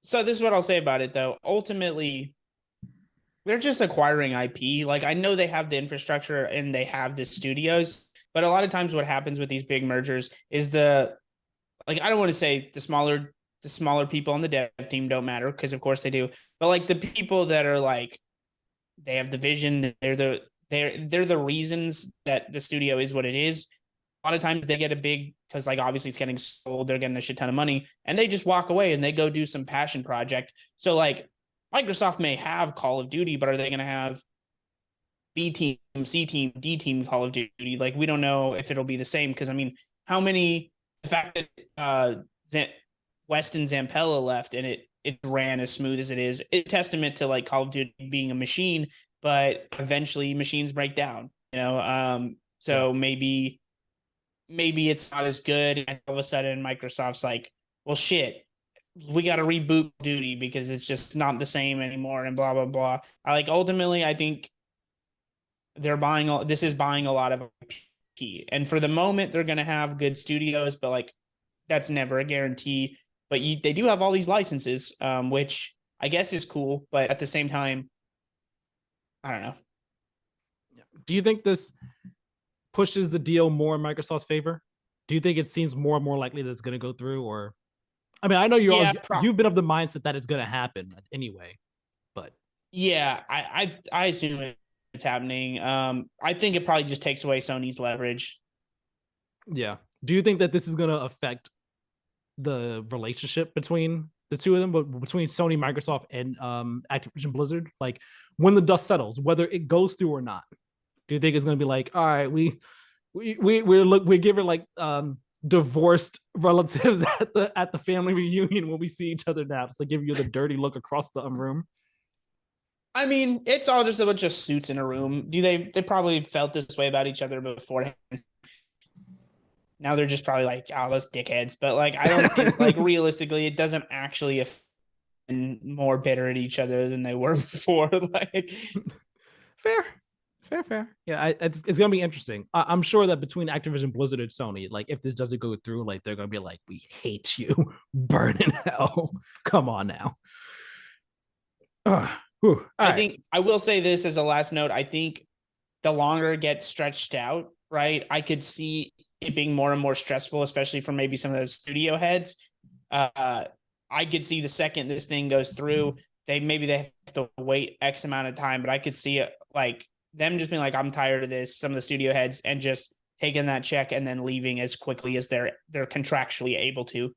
So this is what I'll say about it, though. Ultimately, they're just acquiring IP. Like, I know they have the infrastructure and they have the studios, but a lot of times what happens with these big mergers is I don't want to say the smaller people on the dev team don't matter, because of course they do, but like the people that are like, they have the vision, they're the reasons that the studio is what it is. A lot of times they get a big, because like obviously it's getting sold, they're getting a shit ton of money, and they just walk away and they go do some passion project. So like Microsoft may have Call of Duty, but are they going to have B team, C team, D team Call of Duty? Like, we don't know if it'll be the same, because I mean, the fact that West and Zampella left and it ran as smooth as it is, it's a testament to like Call of Duty being a machine, but eventually machines break down, so maybe it's not as good, and all of a sudden Microsoft's like, well, shit, we got to reboot Duty because it's just not the same anymore, and blah blah blah. Ultimately, I think buying a lot of IP, and for the moment they're going to have good studios, but like that's never a guarantee. But they do have all these licenses, which I guess is cool, but at the same time, I don't know. Do you think this pushes the deal more in Microsoft's favor? Do you think it seems more and more likely that it's going to go through? Or, I mean, I know you've been of the mindset that it's going to happen anyway, but yeah, I assume it's happening. I think it probably just takes away Sony's leverage. Yeah. Do you think that this is going to affect the relationship between the two of them, but between Sony, Microsoft, and Activision Blizzard? Like, when the dust settles, whether it goes through or not, do you think it's going to be like, all right, we're giving like divorced relatives at the family reunion when we see each other now, just like give you the dirty look across the room? I mean, it's all just a bunch of suits in a room. They probably felt this way about each other beforehand. Now they're just probably like, oh, those dickheads. But like, I don't think, like, realistically, it doesn't actually affect more bitter at each other than they were before. Like, fair. Yeah, it's gonna be interesting. I'm sure that between Activision Blizzard and Sony, like, if this doesn't go through, like, they're gonna be like, we hate you, burn in hell. Come on now. I think I will say this as a last note. I think the longer it gets stretched out, right, I could see it being more and more stressful, especially for maybe some of those studio heads. I could see the second this thing goes through, they have to wait X amount of time, but I could see it like them just being like, I'm tired of this, some of the studio heads, and just taking that check and then leaving as quickly as they're contractually able to.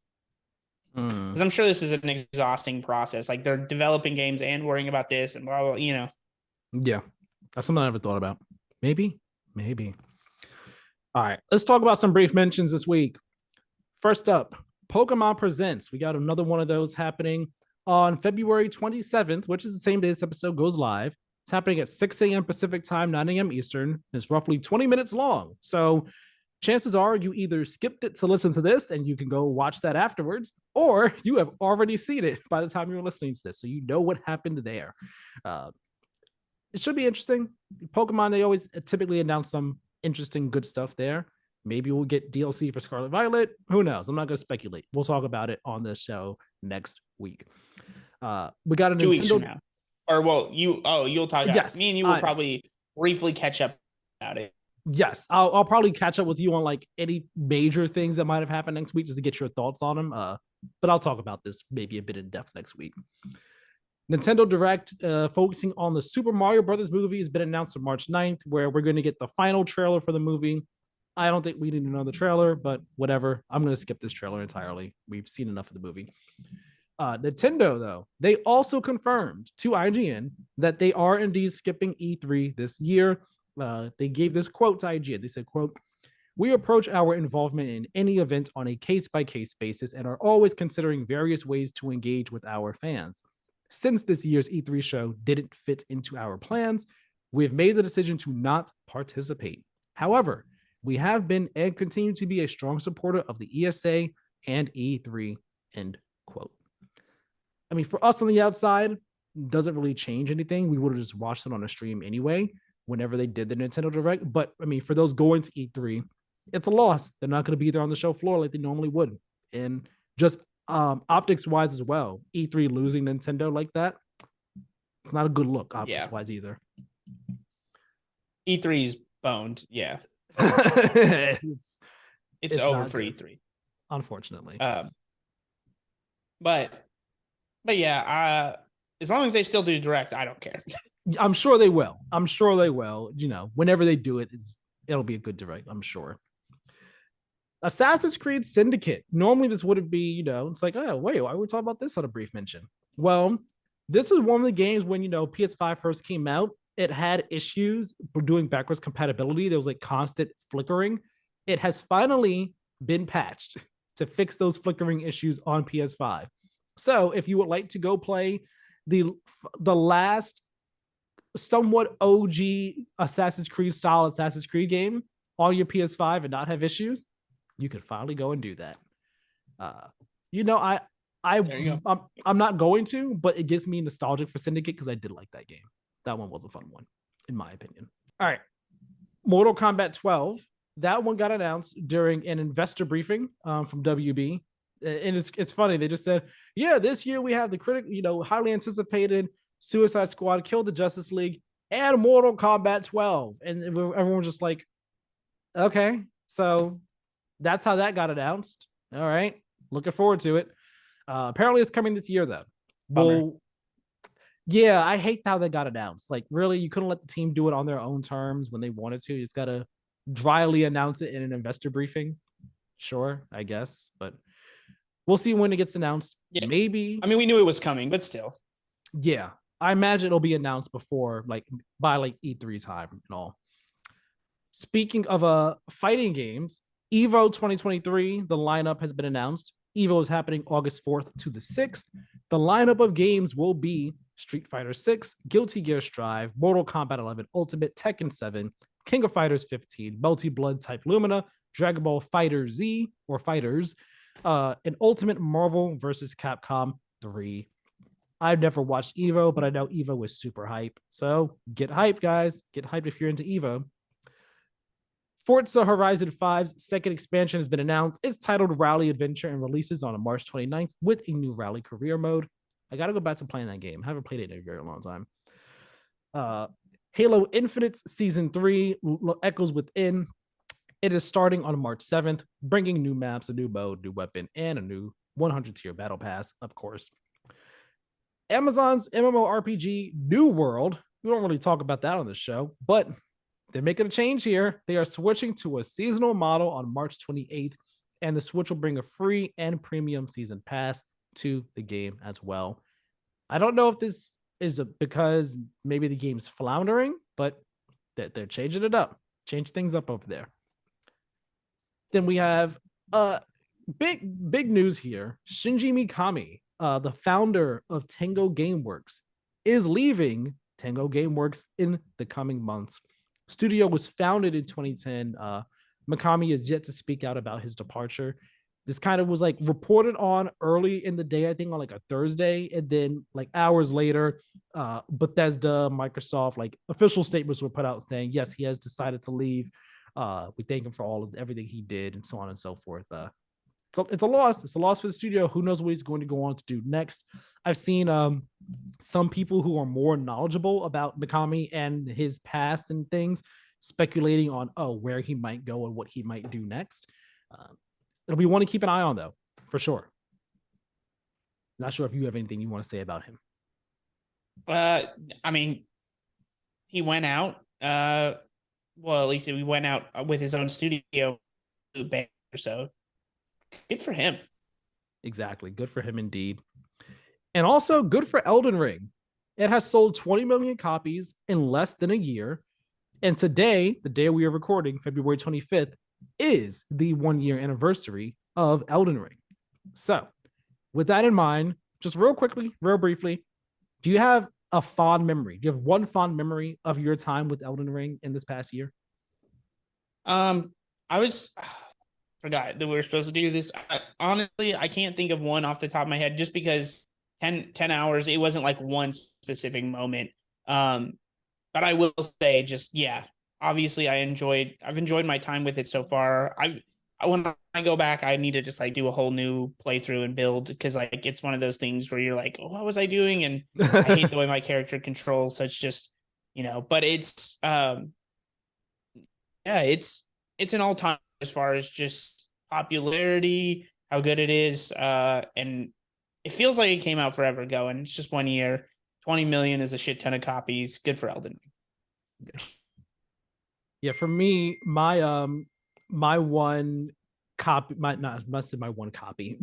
Because I'm sure this is an exhausting process. Like, they're developing games and worrying about this and blah, blah, Yeah, that's something I never thought about. Maybe. All right, let's talk about some brief mentions this week. First up, Pokemon Presents. We got another one of those happening on February 27th, which is the same day this episode goes live. It's happening at 6 a.m. Pacific time, 9 a.m. Eastern. It's roughly 20 minutes long. So chances are you either skipped it to listen to this and you can go watch that afterwards, or you have already seen it by the time you're listening to this, so you know what happened there. It should be interesting. Pokemon, they always typically announce some interesting, good stuff there. Maybe we'll get DLC for Scarlet Violet. Who knows? I'm not going to speculate. We'll talk about it on the show next week. We got a 2 weeks from now. Or, well, you'll talk about yes, it. Me and you will probably briefly catch up about it. Yes, I'll probably catch up with you on like any major things that might have happened next week, just to get your thoughts on them. But I'll talk about this maybe a bit in depth next week. Nintendo Direct, focusing on the Super Mario Brothers movie, has been announced on March 9th, where we're going to get the final trailer for the movie. I don't think we need another trailer, but whatever. I'm going to skip this trailer entirely. We've seen enough of the movie. Nintendo, though, they also confirmed to IGN that they are indeed skipping E3 this year. They gave this quote to IGN. They said, quote, "We approach our involvement in any event on a case-by-case basis and are always considering various ways to engage with our fans. Since this year's E3 show didn't fit into our plans, we have made the decision to not participate. However, we have been and continue to be a strong supporter of the ESA and E3, end quote. I mean, for us on the outside, doesn't really change anything. We would have just watched it on a stream anyway whenever they did the Nintendo Direct. But I mean, for those going to E3, it's a loss. They're not going to be there on the show floor like they normally would. And just optics wise as well, E3 losing Nintendo like that, it's not a good look optics wise either. E3's boned. Yeah. it's over for good. E3. Unfortunately. But yeah, as long as they still do Direct, I don't care. I'm sure they will. You know, whenever they do it, it'll be a good Direct, I'm sure. Assassin's Creed Syndicate. Normally this wouldn't be, you know, it's like, oh, wait, why are we talking about this on a brief mention? Well, this is one of the games when, you know, PS5 first came out, it had issues for doing backwards compatibility. There was like constant flickering. It has finally been patched to fix those flickering issues on PS5. So if you would like to go play the last somewhat OG Assassin's Creed style Assassin's Creed game on your PS5 and not have issues, you could finally go and do that. You know, I'm not going to, but it gets me nostalgic for Syndicate because I did like that game. That one was a fun one, in my opinion. All right. Mortal Kombat 12. That one got announced during an investor briefing from WB. And it's funny. They just said, yeah, this year we have the highly anticipated Suicide Squad, Kill the Justice League, and Mortal Kombat 12. And everyone was just like, okay, so that's how that got announced. All right. Looking forward to it. Apparently it's coming this year, though. Well, yeah, I hate how they got announced. Like, really, you couldn't let the team do it on their own terms when they wanted to. You just got to dryly announce it in an investor briefing. Sure, I guess. But we'll see when it gets announced. Yeah. Maybe. I mean, we knew it was coming, but still. Yeah. I imagine it'll be announced before, by E3 time and all. Speaking of fighting games, EVO 2023, the lineup has been announced. EVO is happening August 4th to the 6th. The lineup of games will be Street Fighter 6, Guilty Gear Strive, Mortal Kombat 11 Ultimate, Tekken 7, King of Fighters 15, Multi Blood Type Lumina, Dragon Ball Fighter Z or Fighters, and Ultimate Marvel vs. Capcom 3. I've never watched EVO, but I know EVO is super hype. So get hyped, guys. Get hyped if you're into EVO. Forza Horizon 5's second expansion has been announced. It's titled Rally Adventure and releases on March 29th with a new rally career mode. I got to go back to playing that game. I haven't played it in a very long time. Halo Infinite's Season 3, Echoes Within. It is starting on March 7th, bringing new maps, a new mode, new weapon, and a new 100-tier battle pass, of course. Amazon's MMORPG New World. We don't really talk about that on the show, but they're making a change here. They are switching to a seasonal model on March 28th, and the Switch will bring a free and premium season pass to the game as well. I don't know if this is because maybe the game's floundering, but they're changing it up. Change things up over there. Then we have big news here. Shinji Mikami, the founder of Tango Gameworks, is leaving Tango Gameworks in the coming months. Studio was founded in 2010. Mikami is yet to speak out about his departure. This kind of was reported on early in the day, I think on a Thursday, and then hours later, Bethesda, Microsoft, official statements were put out saying yes, he has decided to leave. We thank him for everything he did, and so on and so forth. So it's a loss. It's a loss for the studio. Who knows what he's going to go on to do next? I've seen some people who are more knowledgeable about Mikami and his past and things speculating on where he might go and what he might do next. It'll be one to keep an eye on, though, for sure. Not sure if you have anything you want to say about him. I mean, he went out. Well, at least he went out with his own studio band or so. Good for him. Exactly. Good for him indeed. And also good for Elden Ring. It has sold 20 million copies in less than a year. And today, the day we are recording, February 25th, is the 1-year anniversary of Elden Ring. So with that in mind, just real quickly, real briefly, Do you have a fond memory? Do you have one fond memory of your time with Elden Ring in this past year? I was forgot that we were supposed to do this. Honestly, I can't think of one off the top of my head just because 10 hours, it wasn't like one specific moment. Um, but I will say just, yeah, obviously I've enjoyed my time with it so far. When I go back, I need to just like do a whole new playthrough and build because like it's one of those things where you're like, oh, what was I doing? And I hate the way my character controls. So it's just, but it's yeah, it's an all time as far as just popularity, how good it is, and it feels like it came out forever ago, and it's just 1 year. 20 million is a shit ton of copies. Good for Elden Ring. Yeah, for me, my one copy, my not must have my one copy,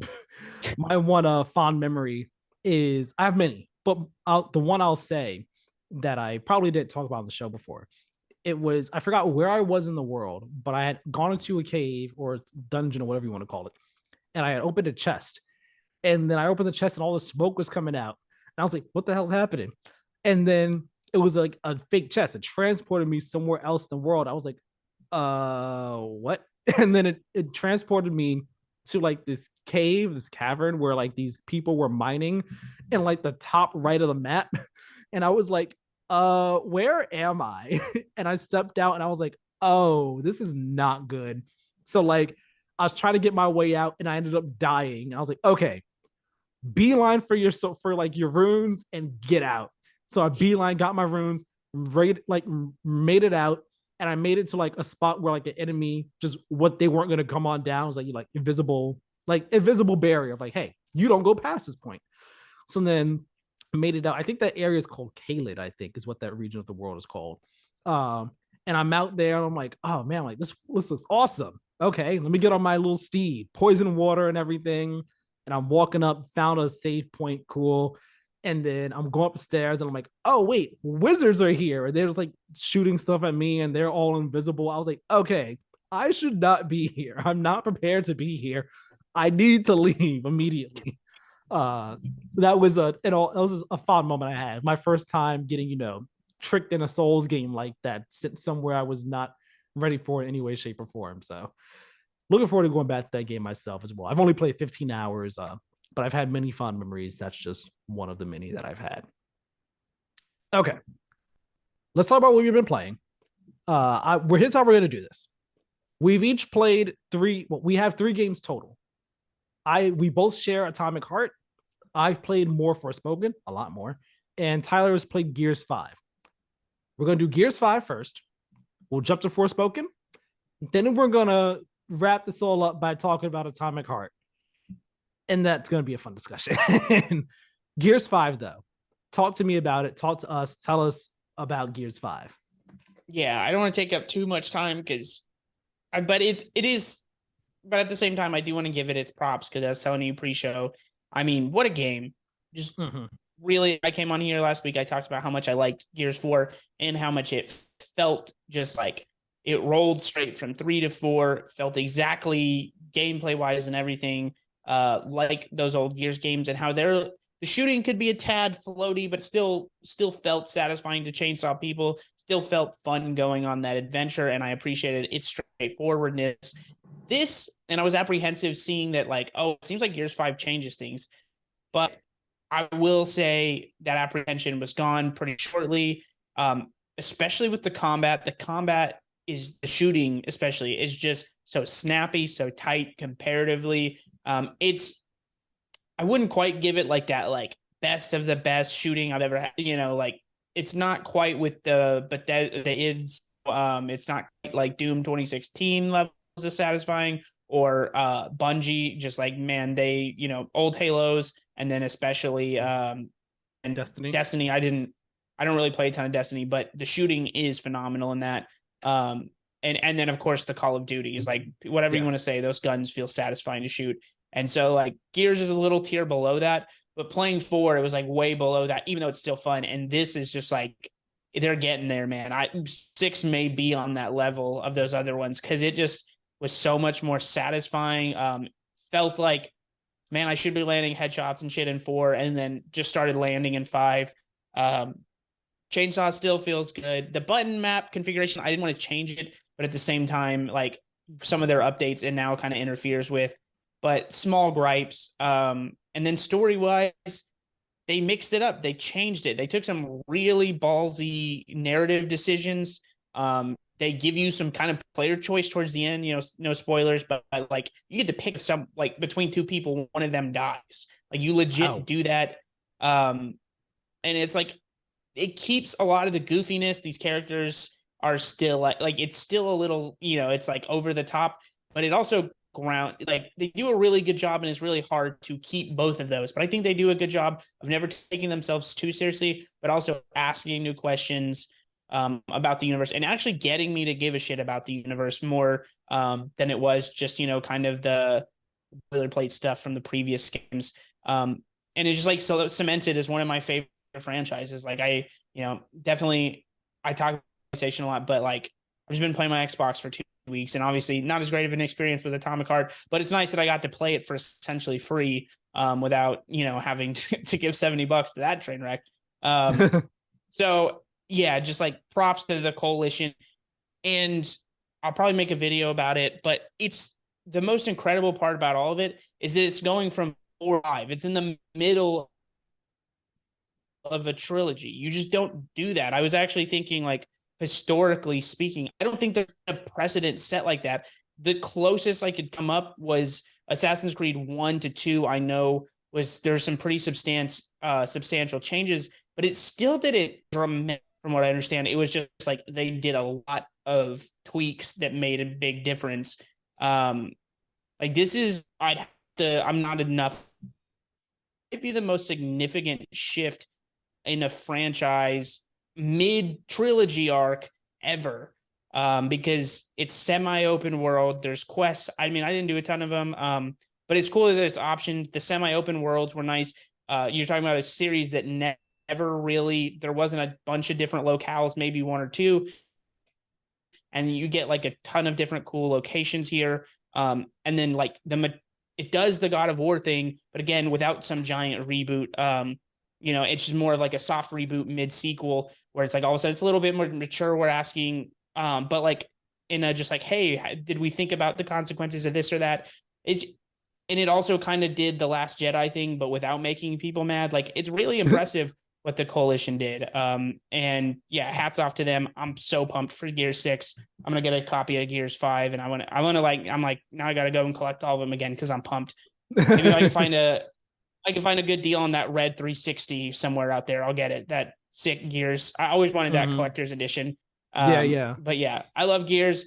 my one fond memory is I have many, but the one I'll say that I probably didn't talk about on the show before. It was I forgot where I was in the world, but I had gone into a cave or dungeon or whatever you want to call it, and I had opened a chest, and then I opened the chest and all the smoke was coming out, and I was like, "What the hell's happening?" And then it was like a fake chest. It transported me somewhere else in the world. I was like, what? And then it transported me to like this cave, this cavern where like these people were mining in like the top right of the map. And I was like, where am I? And I stepped out and I was like, oh, this is not good. So like I was trying to get my way out and I ended up dying. And I was like, okay, beeline for your for like your runes and get out. So I beeline, got my runes, like made it out, and I made it to like a spot where like the enemy just what they weren't gonna come on down. It was like invisible barrier of like, hey, you don't go past this point. So then I made it out. I think that area is called Kaled, I think is what that region of the world is called. And I'm out there and I'm like, oh man, like this looks awesome. Okay, let me get on my little steed, poison water and everything. And I'm walking up, found a save point, cool. And then I'm going upstairs and I'm like, oh, wait, wizards are here. And they're just like shooting stuff at me and they're all invisible. I was like, okay, I should not be here. I'm not prepared to be here. I need to leave immediately. That was that was a fun moment I had. My first time getting, tricked in a Souls game like that, somewhere I was not ready for in any way, shape, or form. So looking forward to going back to that game myself as well. I've only played 15 hours, but I've had many fond memories. That's just one of the many that I've had. Okay, let's talk about what we've been playing. Here's how we're going to do this. We've each played three. Well, we have 3 games total. We both share Atomic Heart. I've played more Forspoken, a lot more, and Tyler has played Gears 5. We're going to do Gears 5 first. We'll jump to Forspoken. Then we're going to wrap this all up by talking about Atomic Heart. And that's going to be a fun discussion. Gears 5, though. Talk to me about it. Talk to us. Tell us about Gears 5. Yeah, I don't want to take up too much time but it is, but at the same time, I do want to give it its props because I was telling you pre-show, I mean, what a game. Just really, I came on here last week. I talked about how much I liked Gears 4 and how much it felt just like it rolled straight from 3 to 4, felt exactly gameplay wise and everything like those old Gears games, and how the shooting could be a tad floaty, but still felt satisfying to chainsaw people, still felt fun going on that adventure, and I appreciated its straightforwardness. And I was apprehensive seeing that, like, oh, it seems like Gears 5 changes things, but I will say that apprehension was gone pretty shortly, especially with the combat. The shooting especially is just so snappy, so tight comparatively. I wouldn't quite give it like that, like best of the best shooting I've ever had. Like it's not quite with it's not like Doom 2016 levels of satisfying, or Bungie, just like, man, they, old Halos, and then especially and Destiny. I don't really play a ton of Destiny, but the shooting is phenomenal in that. And then of course the Call of Duty is like, whatever you want to say, those guns feel satisfying to shoot. And so like Gears is a little tier below that, but playing 4, it was like way below that, even though it's still fun. And this is just like, they're getting there, man. 6 may be on that level of those other ones, because it just was so much more satisfying. Felt like, man, I should be landing headshots and shit in 4, and then just started landing in 5. Chainsaw still feels good. The button map configuration, I didn't want to change it, but at the same time, like some of their updates it now kind of interferes with, but small gripes. And then story wise, they mixed it up. They changed it. They took some really ballsy narrative decisions. They give you some kind of player choice towards the end, no spoilers, but like you get to pick some, like between two people, one of them dies. Like you legit do that. And it's like, it keeps a lot of the goofiness. These characters are still like it's still a little, it's like over the top, but it also like they do a really good job, and it's really hard to keep both of those. But I think they do a good job of never taking themselves too seriously, but also asking new questions about the universe and actually getting me to give a shit about the universe more than it was just, kind of the boilerplate stuff from the previous games. And it's just like cemented as one of my favorite franchises. Like definitely I talk about PlayStation a lot, but like I've just been playing my Xbox for 2 weeks, and obviously not as great of an experience with Atomic Heart, but it's nice that I got to play it for essentially free without having to give $70 to that train wreck. So yeah, just like props to the coalition, and I'll probably make a video about it, but it's the most incredible part about all of it is that it's going from 4 to 5. It's in the middle of a trilogy. You just don't do that. I was actually thinking, like, historically speaking, I don't think there's a precedent set like that. The closest I could come up was Assassin's Creed 1 to 2. I know there's some pretty substantial changes, but it still didn't dramatic. From what I understand, it was just like they did a lot of tweaks that made a big difference. Like this is, I'm not enough. It'd be the most significant shift in a franchise mid-trilogy arc ever, because it's semi-open world. There's quests. I mean, I didn't do a ton of them, but it's cool that there's options. The semi-open worlds were nice. You're talking about a series that never really, there wasn't a bunch of different locales, maybe 1 or 2, and you get like a ton of different cool locations here. And then like it does the God of War thing, but again, without some giant reboot. It's just more like a soft reboot mid-sequel where it's like all of a sudden it's a little bit more mature. We're asking, but like in a just like, hey, did we think about the consequences of this or that? And it also kind of did the Last Jedi thing, but without making people mad. Like it's really impressive what the coalition did. And yeah, hats off to them. I'm so pumped for Gears 6. I'm gonna get a copy of Gears 5, and I want to like, I'm like, now I gotta go and collect all of them again because I'm pumped. Maybe I can find a good deal on that red 360 somewhere out there. I'll get it. That sick Gears. I always wanted that collector's edition. Yeah. But yeah, I love Gears.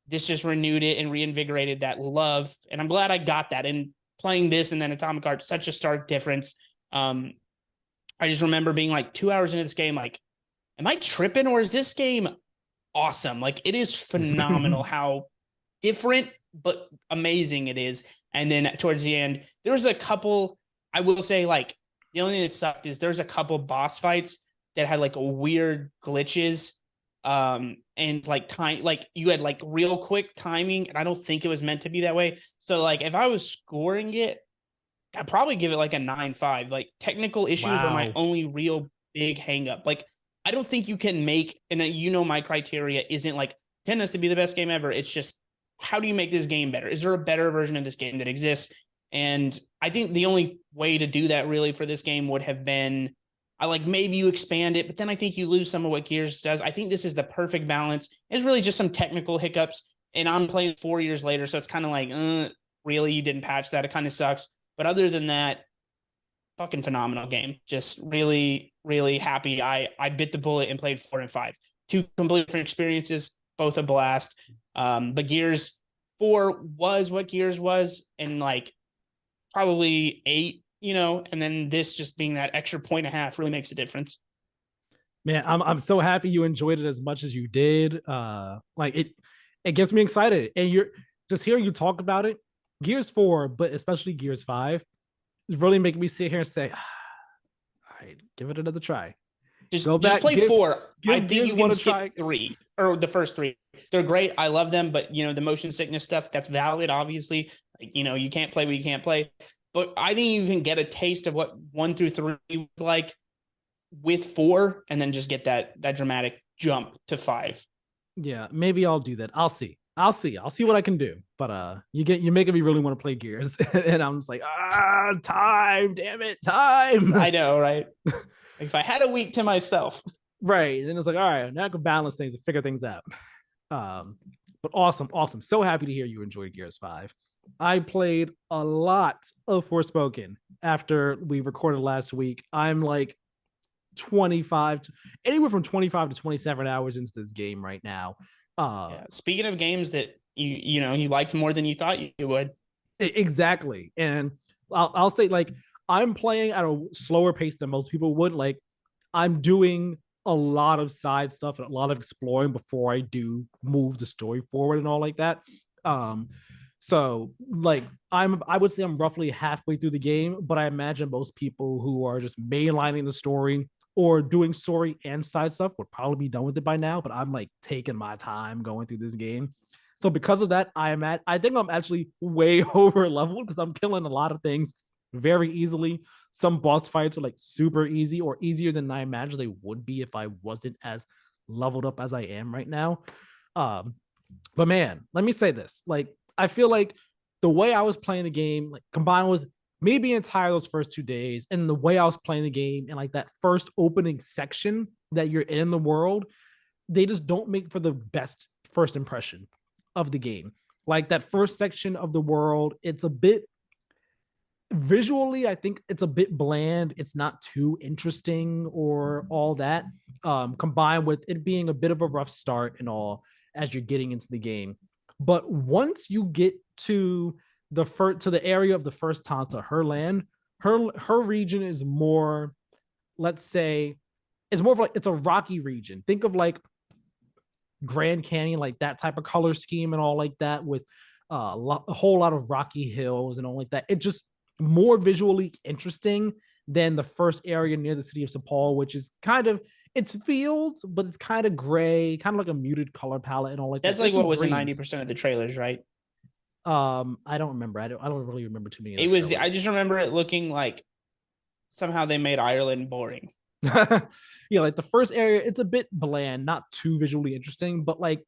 This just renewed it and reinvigorated that love, and I'm glad I got that. And playing this and then Atomic Heart, such a stark difference. I just remember being like 2 hours into this game, like, am I tripping, or is this game awesome? Like, it is phenomenal how different but amazing it is. And then towards the end, there was a couple, I will say, like, the only thing that sucked is there's a couple boss fights that had like weird glitches. And like time, like you had like real quick timing, and I don't think it was meant to be that way. So like if I was scoring it, I'd probably give it like a 9.5. Like technical issues are my only real big hang up. Like I don't think you can make, and my criteria isn't like 10 has to be the best game ever. It's just, how do you make this game better? Is there a better version of this game that exists? And I think the only way to do that really for this game would have been, maybe you expand it, but then I think you lose some of what Gears does. I think this is the perfect balance. It's really just some technical hiccups, and I'm playing 4 years later, so it's kind of like, really, you didn't patch that? It kind of sucks. But other than that, fucking phenomenal game. Just really, really happy I bit the bullet and played 4 and 5. 2 completely different experiences, both a blast. But Gears 4 was what Gears was, and like probably 8, and then this just being that extra 1.5 really makes a difference. Man, I'm so happy you enjoyed it as much as you did. It gets me excited. And you're just hearing you talk about it. Gears 4, but especially Gears 5, is really making me sit here and say, all right, give it another try. Just play 4. I think you can skip 3 or the first 3. They're great. I love them, but the motion sickness stuff, that's valid, obviously. You can't play what you can't play. But I think you can get a taste of what 1 through 3 was like with 4 and then just get that dramatic jump to 5. Yeah, maybe I'll do that. I'll see what I can do. But you're making me really want to play Gears. And I'm just like, time, damn it, time. I know, right? If I had a week to myself. Right. Then it's like, all right, now I can balance things and figure things out. But awesome. So happy to hear you enjoyed Gears 5. I played a lot of Forspoken after we recorded last week. I'm like anywhere from 25 to 27 hours into this game right now. Speaking of games that you liked more than you thought you would. Exactly. And I'll say, like, I'm playing at a slower pace than most people would. Like, I'm doing a lot of side stuff and a lot of exploring before I do move the story forward and all like that. So like I would say I'm roughly halfway through the game, but I imagine most people who are just mainlining the story or doing story and side stuff would probably be done with it by now. But I'm like taking my time going through this game. So because of that, I think I'm actually way over leveled because I'm killing a lot of things very easily. Some boss fights are like super easy or easier than I imagine they would be if I wasn't as leveled up as I am right now. But man, let me say this. Like, I feel like the way I was playing the game, like combined with me being tired those first 2 days and the way I was playing the game and like that first opening section that you're in the world, they just don't make for the best first impression of the game. Like that first section of the world, it's a bit visually, I think it's a bit bland. It's not too interesting or all that. Combined with it being a bit of a rough start and all as you're getting into the game. But once you get to the area of the first Tanta, her land, her region is more, let's say, it's more of like it's a rocky region. Think of like Grand Canyon, like that type of color scheme and all like that, with a whole lot of rocky hills and all like that. It just more visually interesting than the first area near the city of Sapal, which is kind of it's fields, but it's kind of gray, kind of like a muted color palette and all like That's that. like what was in 90% of the trailers, right? I don't remember. I don't really remember too many. It was. Trailers. I just remember it looking like somehow they made Ireland boring. Yeah, like the first area, it's a bit bland, not too visually interesting, but like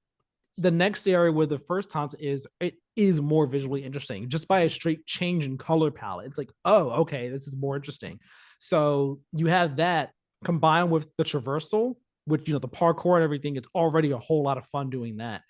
the next area where the first taunt is, it is more visually interesting just by a straight change in color palette. It's like, oh, okay, this is more interesting. So you have that combined with the traversal, which, the parkour and everything. It's already a whole lot of fun doing that.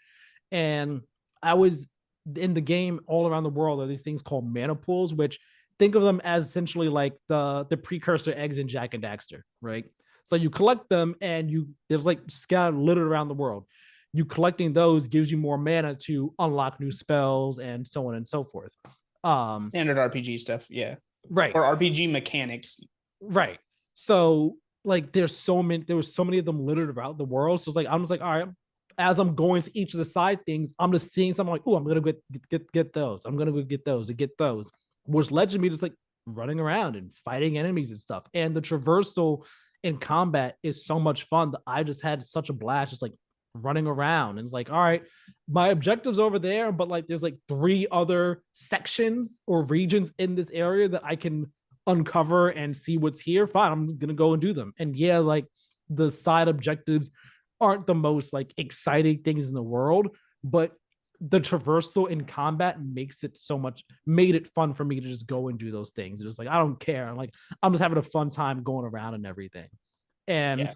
And I was in the game all around the world are these things called mana pools, which think of them as essentially like the precursor eggs in Jak and Daxter, right? So you collect them and there's like scattered littered around the world. You collecting those gives you more mana to unlock new spells and so on and so forth. Standard RPG stuff, yeah. Right. Or RPG mechanics. Right. So like there was so many of them littered around the world. So it's like I'm just like, all right, as I'm going to each of the side things, I'm just seeing something like, oh, I'm gonna get those. I'm gonna go get those and get those, which led to me just like running around and fighting enemies and stuff. And the traversal in combat is so much fun that I just had such a blast, just like running around. And it's like, all right, my objective's over there, but like there's like 3 other sections or regions in this area that I can uncover and see what's here. Fine, I'm gonna go and do them. And yeah, like the side objectives aren't the most like exciting things in the world, but the traversal in combat made it fun for me to just go and do those things. It's just like I don't care. I'm just having a fun time going around and everything. And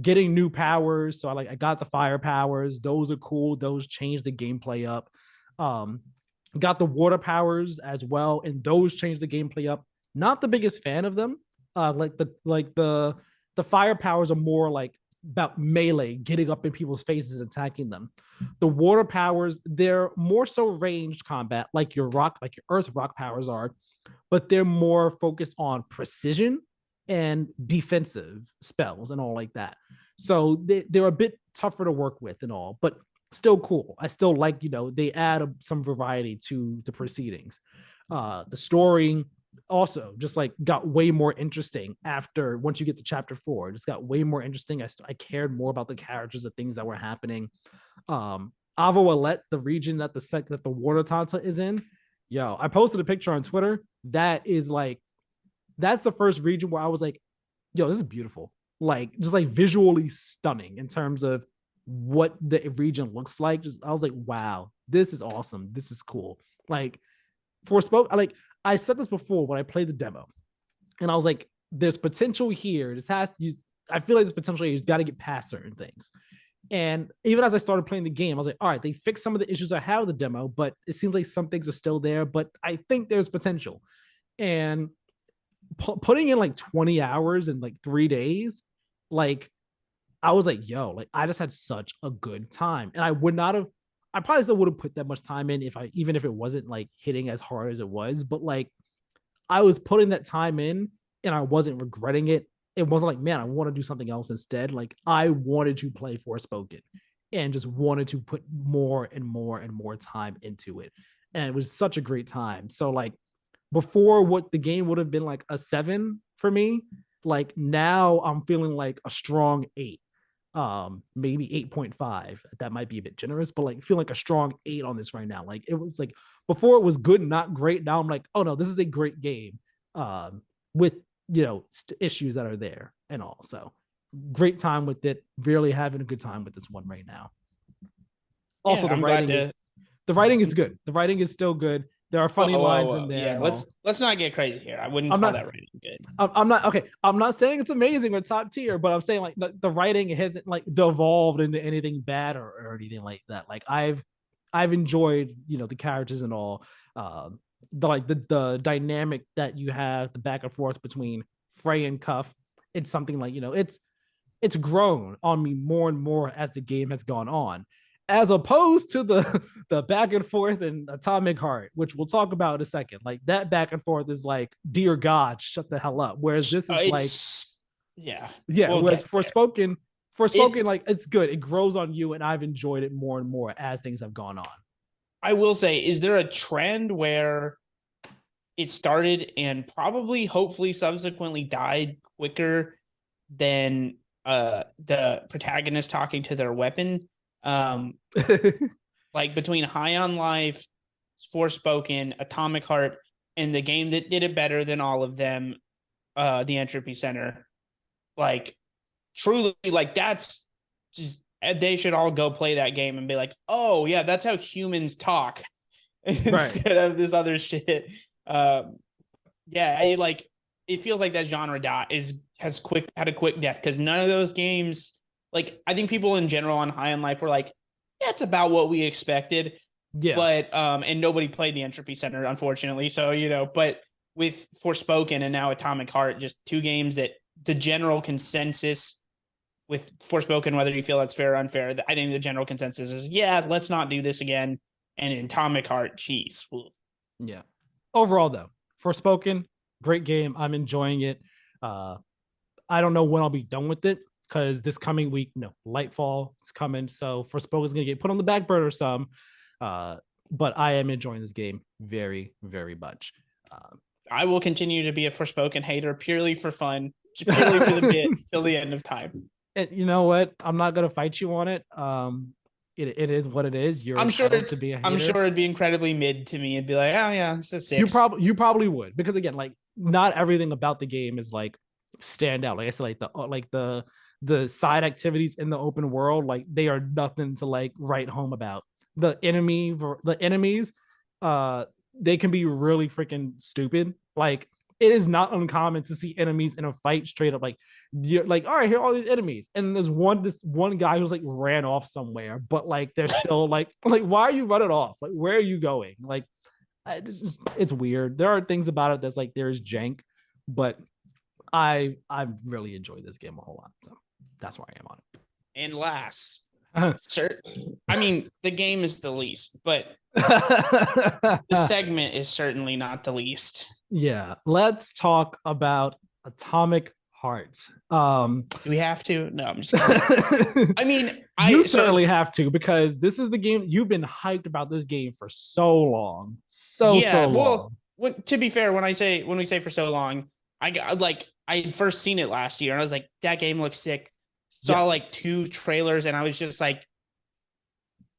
getting new powers. So I got the fire powers. Those are cool. Those change the gameplay up. Got the water powers as well, and those change the gameplay up. Not the biggest fan of them. The fire powers are more like about melee, getting up in people's faces and attacking them. The water powers, they're more so ranged combat, like your earth rock powers are, but they're more focused on precision and defensive spells and all like that. So they're a bit tougher to work with and all, but still cool. I still like, they add some variety to the proceedings. The story also just like got way more interesting once you get to chapter 4. It just got way more interesting. I cared more about the characters, the things that were happening. Avo Alet, the region that the water tanta is in, I posted a picture on Twitter. That's the first region where I was like, this is beautiful. like just like visually stunning in terms of what the region looks like. Just I was like, wow, this is awesome. This is cool. Like I said this before when I played the demo, and I was like, there's potential here. I feel like there's potential here. You've got to get past certain things. And even as I started playing the game, I was like, all right, they fixed some of the issues I had with the demo, but it seems like some things are still there, but I think there's potential. And putting in like 20 hours in like 3 days, like I was like, yo, like I just had such a good time. And I probably still would have put that much time in even if it wasn't like hitting as hard as it was, but like I was putting that time in and I wasn't regretting it. It wasn't like, man, I want to do something else instead. Like I wanted to play Forspoken and just wanted to put more and more and more time into it. And it was such a great time. So like before, what the game would have been like a 7 for me, like now I'm feeling like a strong 8, maybe 8.5. That might be a bit generous, but like feel like a strong 8 on this right now. Like it was like before it was good, not great. Now I'm like, oh no, this is a great game, with issues that are there and all. So great time with it. Really having a good time with this one right now. Also, the writing is good. The writing is still good. There are funny lines in there. Yeah, let's not get crazy here. I wouldn't call that writing good. I'm not okay. I'm not saying it's amazing or top tier, but I'm saying like the writing hasn't like devolved into anything bad or anything like that. Like I've enjoyed the characters and all. The dynamic that you have, the back and forth between Frey and Cuff. It's something like it's grown on me more and more as the game has gone on, as opposed to the back and forth in Atomic Heart, which we'll talk about in a second. Like that back and forth is like, dear God, shut the hell up. Whereas this is yeah. Whereas Forspoken, like it's good. It grows on you, and I've enjoyed it more and more as things have gone on. I will say, is there a trend where it started and probably, hopefully, subsequently died quicker than the protagonist talking to their weapon? Like between High on Life, Forspoken, Atomic Heart, and the game that did it better than all of them, the Entropy Center. Like truly, like that's just, they should all go play that game and be like, oh yeah, that's how humans talk instead of this other shit. It feels like that genre has had a quick death, because none of those games, like I think people in general on High on Life were like, yeah, it's about what we expected. Yeah. But and nobody played the Entropy Center, unfortunately. So, but with Forspoken and now Atomic Heart, just two games that the general consensus with Forspoken, whether you feel that's fair or unfair, I think the general consensus is, yeah, let's not do this again. And in Atomic Heart, geez. Yeah. Overall, though, Forspoken, great game. I'm enjoying it. I don't know when I'll be done with it, because this coming week, Lightfall is coming. So Forspoken is going to get put on the back burner some. But I am enjoying this game very, very much. I will continue to be a Forspoken hater purely for fun, purely for the bit till the end of time. And you know what? I'm not gonna fight you on it. It is what it is. I'm sure it'd be incredibly mid to me and be like, oh yeah, it's a 6. You probably would, because again, like not everything about the game is like stand out. Like I said, like the side activities in the open world, like they are nothing to like write home about. The enemies, they can be really freaking stupid. Like it is not uncommon to see enemies in a fight straight up like, you're like, all right, here are all these enemies, and there's this one guy who's like ran off somewhere, but like they're still like why are you running off? Like where are you going? Like it's weird. There are things about it that's like there's jank, but I really enjoyed this game a whole lot, so that's where I am on it. And last, I mean, the game is the least, but the segment is certainly not the least. Yeah, let's talk about Atomic Heart. Do we have to? No, I'm just kidding. I mean, you certainly have to, because this is the game you've been hyped about. This game for so long, so long. Well, to be fair, when we say for so long, I had first seen it last year, and I was like, that game looks sick. Saw like 2 trailers, and I was just like,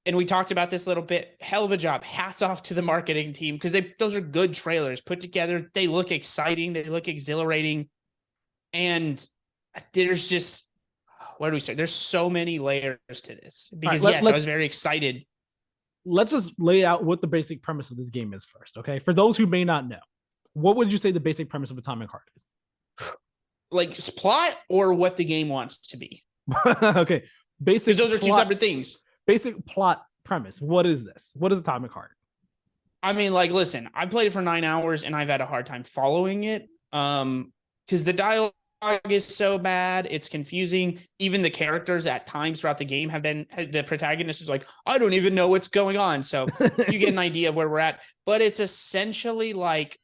and we talked about this a little bit. Hell of a job. Hats off to the marketing team, because those are good trailers put together. They look exciting. They look exhilarating. And there's just, where do we start? There's so many layers to this because right, yes, I was very excited. Let's just lay out what the basic premise of this game is first, okay? For those who may not know, what would you say the basic premise of Atomic Heart is? Like plot or what the game wants to be? Okay, basic. Because those are two separate things. Basic plot premise. What is this? What is Atomic Heart? I mean, like, listen, I played it for 9 hours and I've had a hard time following it. Because the dialogue is so bad, it's confusing. Even the characters at times throughout the game the protagonist is like, I don't even know what's going on. So you get an idea of where we're at. But it's essentially like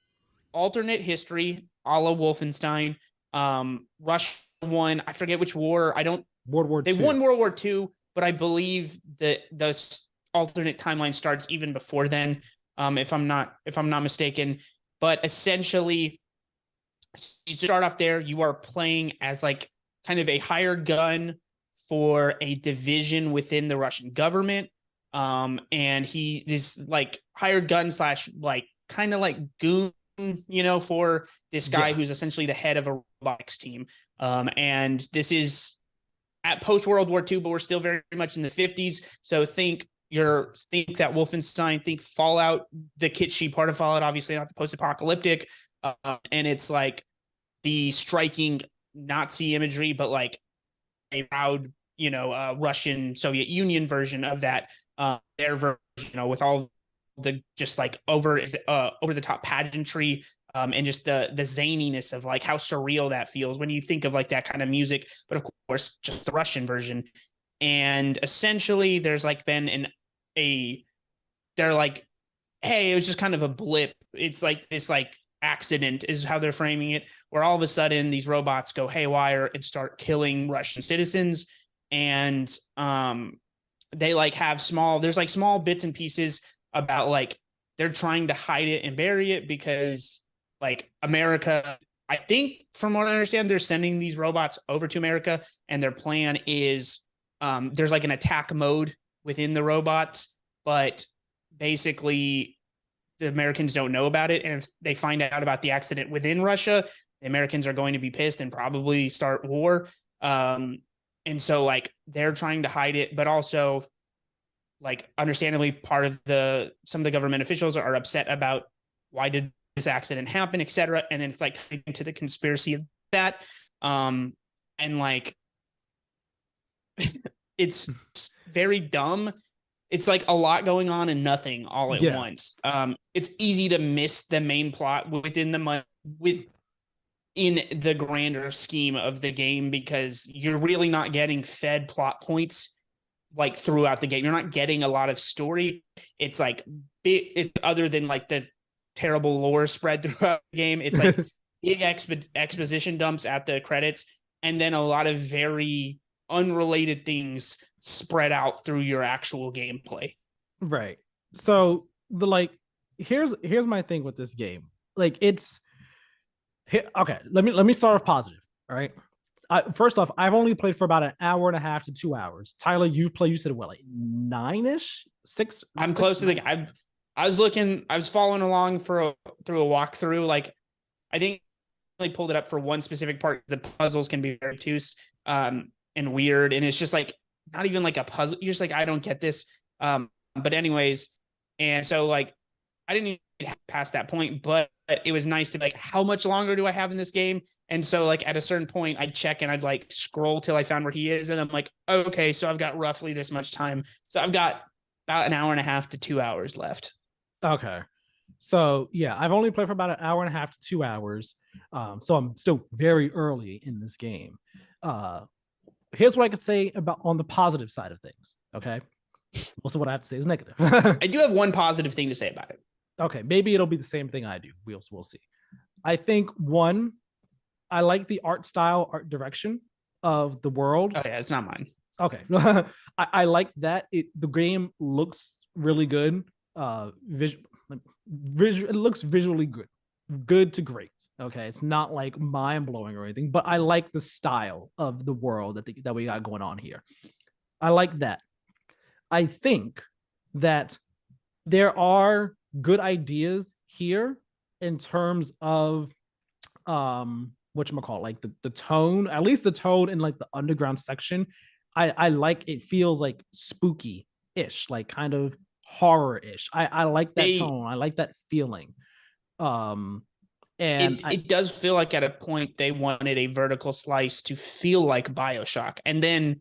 alternate history, a la Wolfenstein. Russia won, I forget which war. World War They II. won World War II, but I believe that the alternate timeline starts even before then. If I'm not mistaken. But essentially, you start off there. You are playing as like kind of a hired gun for a division within the Russian government. And he is like hired gun / like kind of like goon, for this guy who's essentially the head of a robotics team. And this is at post World War II, but we're still very much in the 50s. So think that Wolfenstein, think Fallout, the kitschy part of Fallout, obviously not the post-apocalyptic. And it's like the striking Nazi imagery, but like a proud, Russian Soviet Union version of that. Their version, with all the just like over the top pageantry, and just the zaniness of like how surreal that feels when you think of like that kind of music, but of course just the Russian version. And essentially there's like been they're like, hey, it was just kind of a blip. It's like this like accident is how they're framing it, where all of a sudden these robots go haywire and start killing Russian citizens. And they like have there's like small bits and pieces about like they're trying to hide it and bury it because like America, I think from what I understand, they're sending these robots over to America, and their plan is there's like an attack mode within the robots, but basically the Americans don't know about it. And if they find out about the accident within Russia, the Americans are going to be pissed and probably start war. And so like they're trying to hide it, but also like understandably some of the government officials are upset about why did this accident happen, etc. And then it's like into the conspiracy of that. And like, it's very dumb. It's like a lot going on and nothing all at once. It's easy to miss the main plot within the grander scheme of the game, because you're really not getting fed plot points like throughout the game. You're not getting a lot of story. It's like other than like the terrible lore spread throughout the game. It's like big exposition dumps at the credits, and then a lot of very unrelated things spread out through your actual gameplay. Right. So here's my thing with this game. Like okay, let me start off positive. All right. First off, I've only played for about an hour and a half to 2 hours. Tyler, you said what, like 9-ish? 6? I'm close to I was following along through a walkthrough. Like, I think I pulled it up for one specific part. The puzzles can be very obtuse and weird, and it's just like not even like a puzzle. You're just like, I don't get this. But anyways, and so like I didn't even past that point, but it was nice to be like, how much longer do I have in this game? And so like at a certain point I'd check and I'd like scroll till I found where he is, and I'm like, okay, so I've got roughly this much time. So I've got about an hour and a half to 2 hours left. Okay. So yeah, I've only played for about an hour and a half to 2 hours. So I'm still very early in this game. Here's what I could say about on the positive side of things. Okay. Most of what I have to say is negative. I do have one positive thing to say about it. Okay, maybe it'll be the same thing I do. We'll see. I think one, I like the art direction of the world. Oh yeah, it's not mine. Okay. I like that. The game looks really good. It looks visually good to great. Okay, it's not like mind blowing or anything, but I like the style of the world that we got going on here. I like that. I think that there are good ideas here in terms of whatchamacallit, like the tone, at least the tone in like the underground section. I like it feels like spooky-ish, like kind of horror-ish. I like that tone. I like that feeling. And it does feel like at a point they wanted a vertical slice to feel like BioShock. And then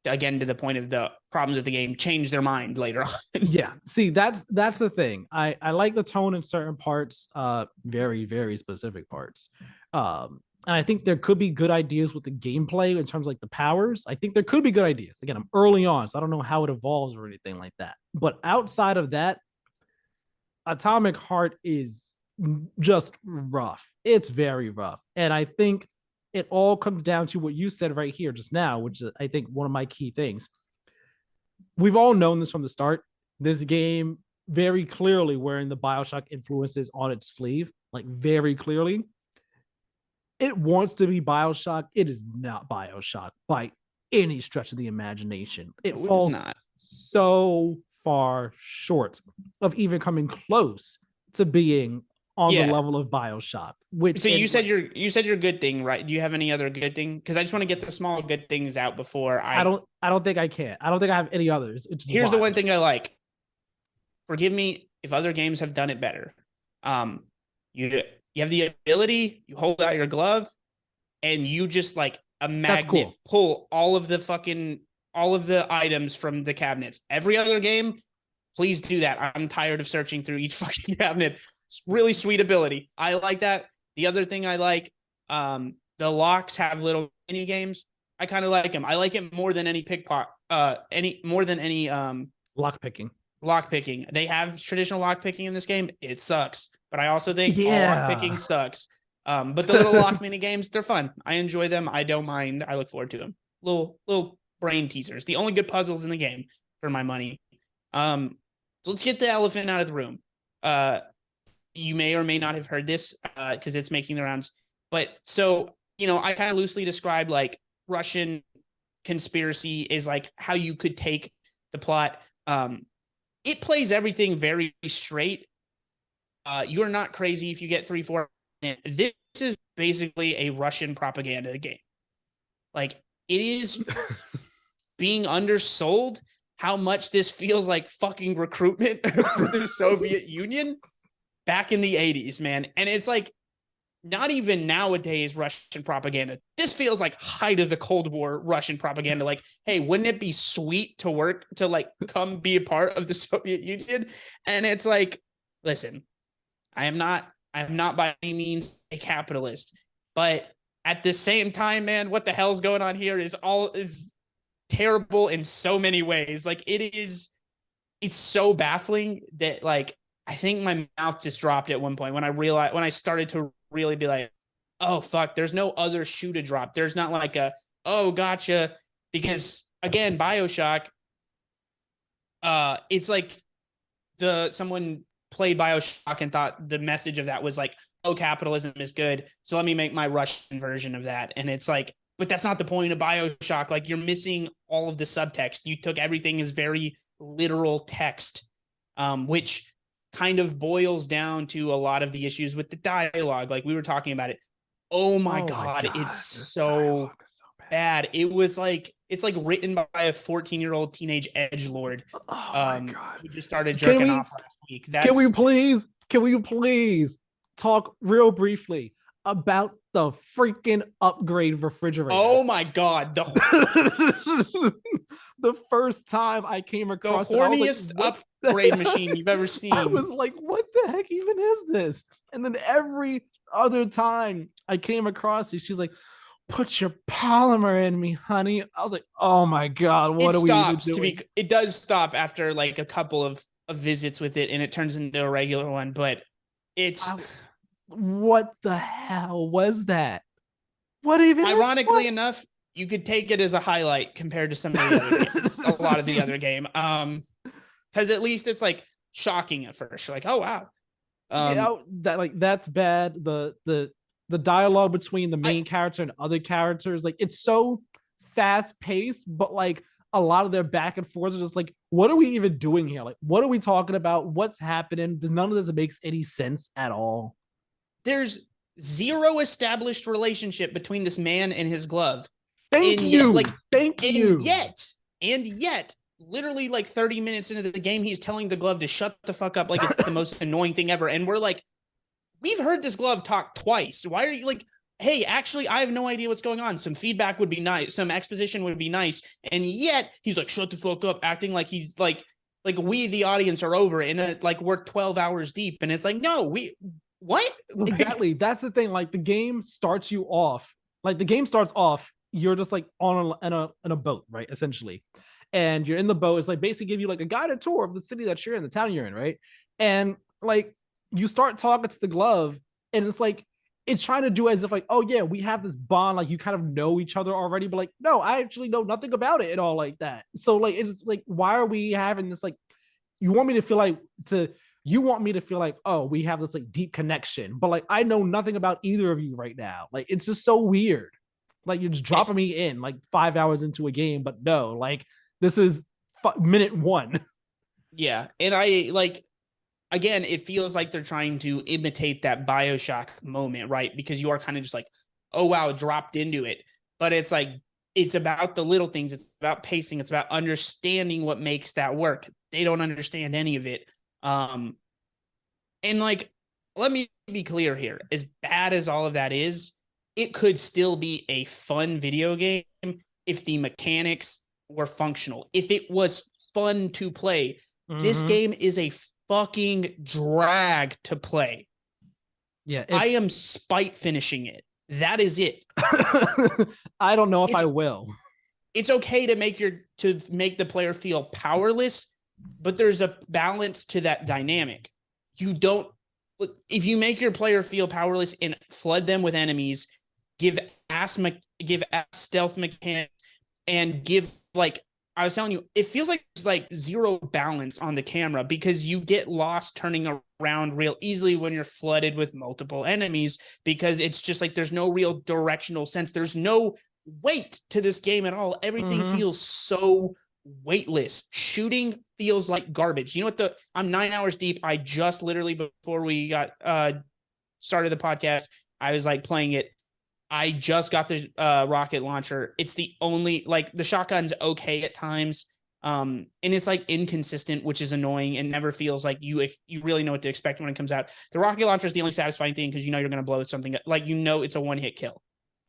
again, to the point of the problems with the game, change their mind later on. Yeah. See, that's the thing. I like the tone in certain parts, very, very specific parts. And I think there could be good ideas with the gameplay in terms of like the powers. I think there could be good ideas. Again, I'm early on, so I don't know how it evolves or anything like that. But outside of that, Atomic Heart is just rough. It's very rough. And I think it all comes down to what you said right here just now, which is, I think, one of my key things. We've all known this from the start. This game very clearly wearing the BioShock influences on its sleeve, like very clearly. It wants to be BioShock. It is not BioShock by any stretch of the imagination. It falls not so far short of even coming close to being on the level of BioShock. Which so you said your good thing, right? Do you have any other good thing? Because I just want to get the small good things out before I don't think I can. I don't think I have any others. Here's the one thing I like. Forgive me if other games have done it better. You have the ability, you hold out your glove, and you just like a magnet pull all of the items from the cabinets. Every other game, please do that. I'm tired of searching through each fucking cabinet. It's really sweet ability. I like that. The other thing I like, the locks have little mini games. I kind of like them. I like it more than any lock picking. They have traditional lock picking in this game. It sucks, but I also think all lock picking sucks. But the little lock mini games, they're fun. I enjoy them. I don't mind. I look forward to them. Little brain teasers. The only good puzzles in the game for my money. So let's get the elephant out of the room. You may or may not have heard this because it's making the rounds. But so, I kind of loosely described like Russian conspiracy is like how you could take the plot. It plays everything very straight. You are not crazy if you get 3-4. This is basically a Russian propaganda game. Like, it is being undersold how much this feels like fucking recruitment for the Soviet Union back in the 80s, man. And it's like, not even nowadays Russian propaganda. This feels like height of the Cold War Russian propaganda. Like, hey, wouldn't it be sweet to work to like come be a part of the Soviet Union? And it's like, listen, I am not by any means a capitalist, but at the same time, man, what the hell's going on here is terrible in so many ways. Like it's so baffling that like, I think my mouth just dropped at one point when I started to really be like, oh fuck, there's no other shoe to drop. There's not like oh gotcha, because again, BioShock, it's like someone played BioShock and thought the message of that was like, oh, capitalism is good, so let me make my Russian version of that. And it's like, but that's not the point of BioShock. Like, you're missing all of the subtext. You took everything as very literal text, which kind of boils down to a lot of the issues with the dialogue. Like we were talking about it. Oh my God. It's so bad. It's like written by a 14-year-old teenage edgelord. Oh my God. Who just started jerking off last week. Can we please talk real briefly about the freaking upgrade refrigerator? Oh my God. The first time I came across the horniest upgrade machine you've ever seen. I was like, what the heck even is this? And then every other time I came across it, she's like, put your polymer in me, honey. I was like, oh my God, what are we even doing? It does stop after like a couple of visits with it, and it turns into a regular one, but what the hell was that? What even? Ironically enough, you could take it as a highlight compared to some of the other games, a lot of the other game. Because at least it's like shocking at first. You're like, oh wow. That's bad. The dialogue between the main character and other characters, like it's so fast paced, but like a lot of their back and forth are just like, what are we even doing here? Like, what are we talking about? What's happening? None of this makes any sense at all. There's zero established relationship between this man and his glove. Thank you. And yet, literally like 30 minutes into the game, he's telling the glove to shut the fuck up like it's the most annoying thing ever. And we're like, we've heard this glove talk twice. Why are you like, hey, actually, I have no idea what's going on. Some feedback would be nice. Some exposition would be nice. And yet he's like, shut the fuck up, acting like he's like we, the audience, are over it. And like we're 12 hours deep. And it's like, no, what? Exactly. That's the thing. Like the game starts you off. Like the game starts off, you're just like in a boat, right? Essentially. And you're in the boat. It's like basically give you like a guided tour of the city that you're in, the town you're in, right? And like you start talking to the glove, and it's like it's trying to do as if like, oh yeah, we have this bond, like you kind of know each other already, but like, no, I actually know nothing about it at all like that. So like it's like, why are we having this like you want me to feel like oh, we have this like deep connection, but like I know nothing about either of you right now. Like it's just so weird. Like you're just dropping me in like 5 hours into a game, but no, like this is minute 1. Yeah. And I like, again, it feels like they're trying to imitate that BioShock moment, right? Because you are kind of just like, oh, wow, dropped into it. But it's like, it's about the little things. It's about pacing. It's about understanding what makes that work. They don't understand any of it. And like, let me be clear here. As bad as all of that is, it could still be a fun video game if the mechanics were functional. If it was fun to play, this game is a fucking drag to play. Yeah, I am spite finishing it. That is it. I don't know if I will. It's okay to make the player feel powerless, but there's a balance to that dynamic. If you make your player feel powerless and flood them with enemies, give ass stealth mechanics, and give like I was telling you, it feels like there's like zero balance on the camera because you get lost turning around real easily when you're flooded with multiple enemies, because it's just like there's no real directional sense. There's no weight to this game at all. Everything feels so weightless. Shooting feels like garbage. You know what? I'm 9 hours deep. I just literally before we got started the podcast, I was like playing it. I just got the rocket launcher. It's the only, like, the shotgun's okay at times. And it's like inconsistent, which is annoying and never feels like you really know what to expect when it comes out. The rocket launcher is the only satisfying thing because you know you're going to blow something, like, you know, it's a one-hit kill.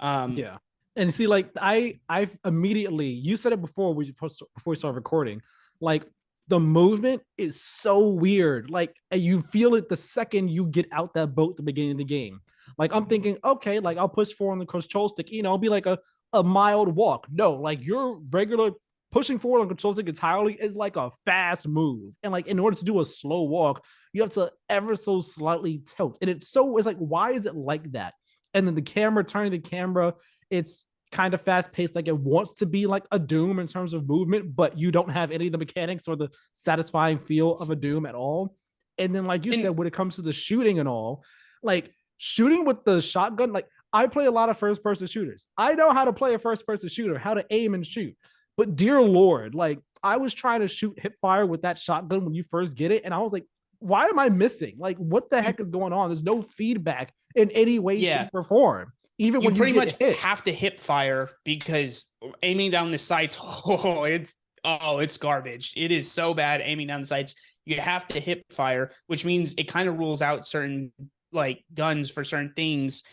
Yeah. And see, like, I immediately, you said it before we started recording, like, the movement is so weird. Like, you feel it the second you get out that boat at the beginning of the game. Like, I'm thinking, okay, like, I'll push forward on the control stick, you know, it'll be like a mild walk. No, like, your regular pushing forward on the control stick entirely is like a fast move. And like, in order to do a slow walk, you have to ever so slightly tilt. And it's like, why is it like that? And then turning the camera, it's kind of fast paced. Like, it wants to be like a Doom in terms of movement, but you don't have any of the mechanics or the satisfying feel of a Doom at all. And then, like you said, when it comes to the shooting and all, like, shooting with the shotgun, like, I play a lot of first person shooters. I know how to play a first person shooter, how to aim and shoot. But dear Lord, like, I was trying to shoot hip fire with that shotgun when you first get it. And I was like, why am I missing? Like, what the heck is going on? There's no feedback in any way to perform. Even when you pretty much have to hip fire, because aiming down the sights, it's garbage. It is so bad aiming down the sights. You have to hip fire, which means it kind of rules out certain, like, guns for certain things.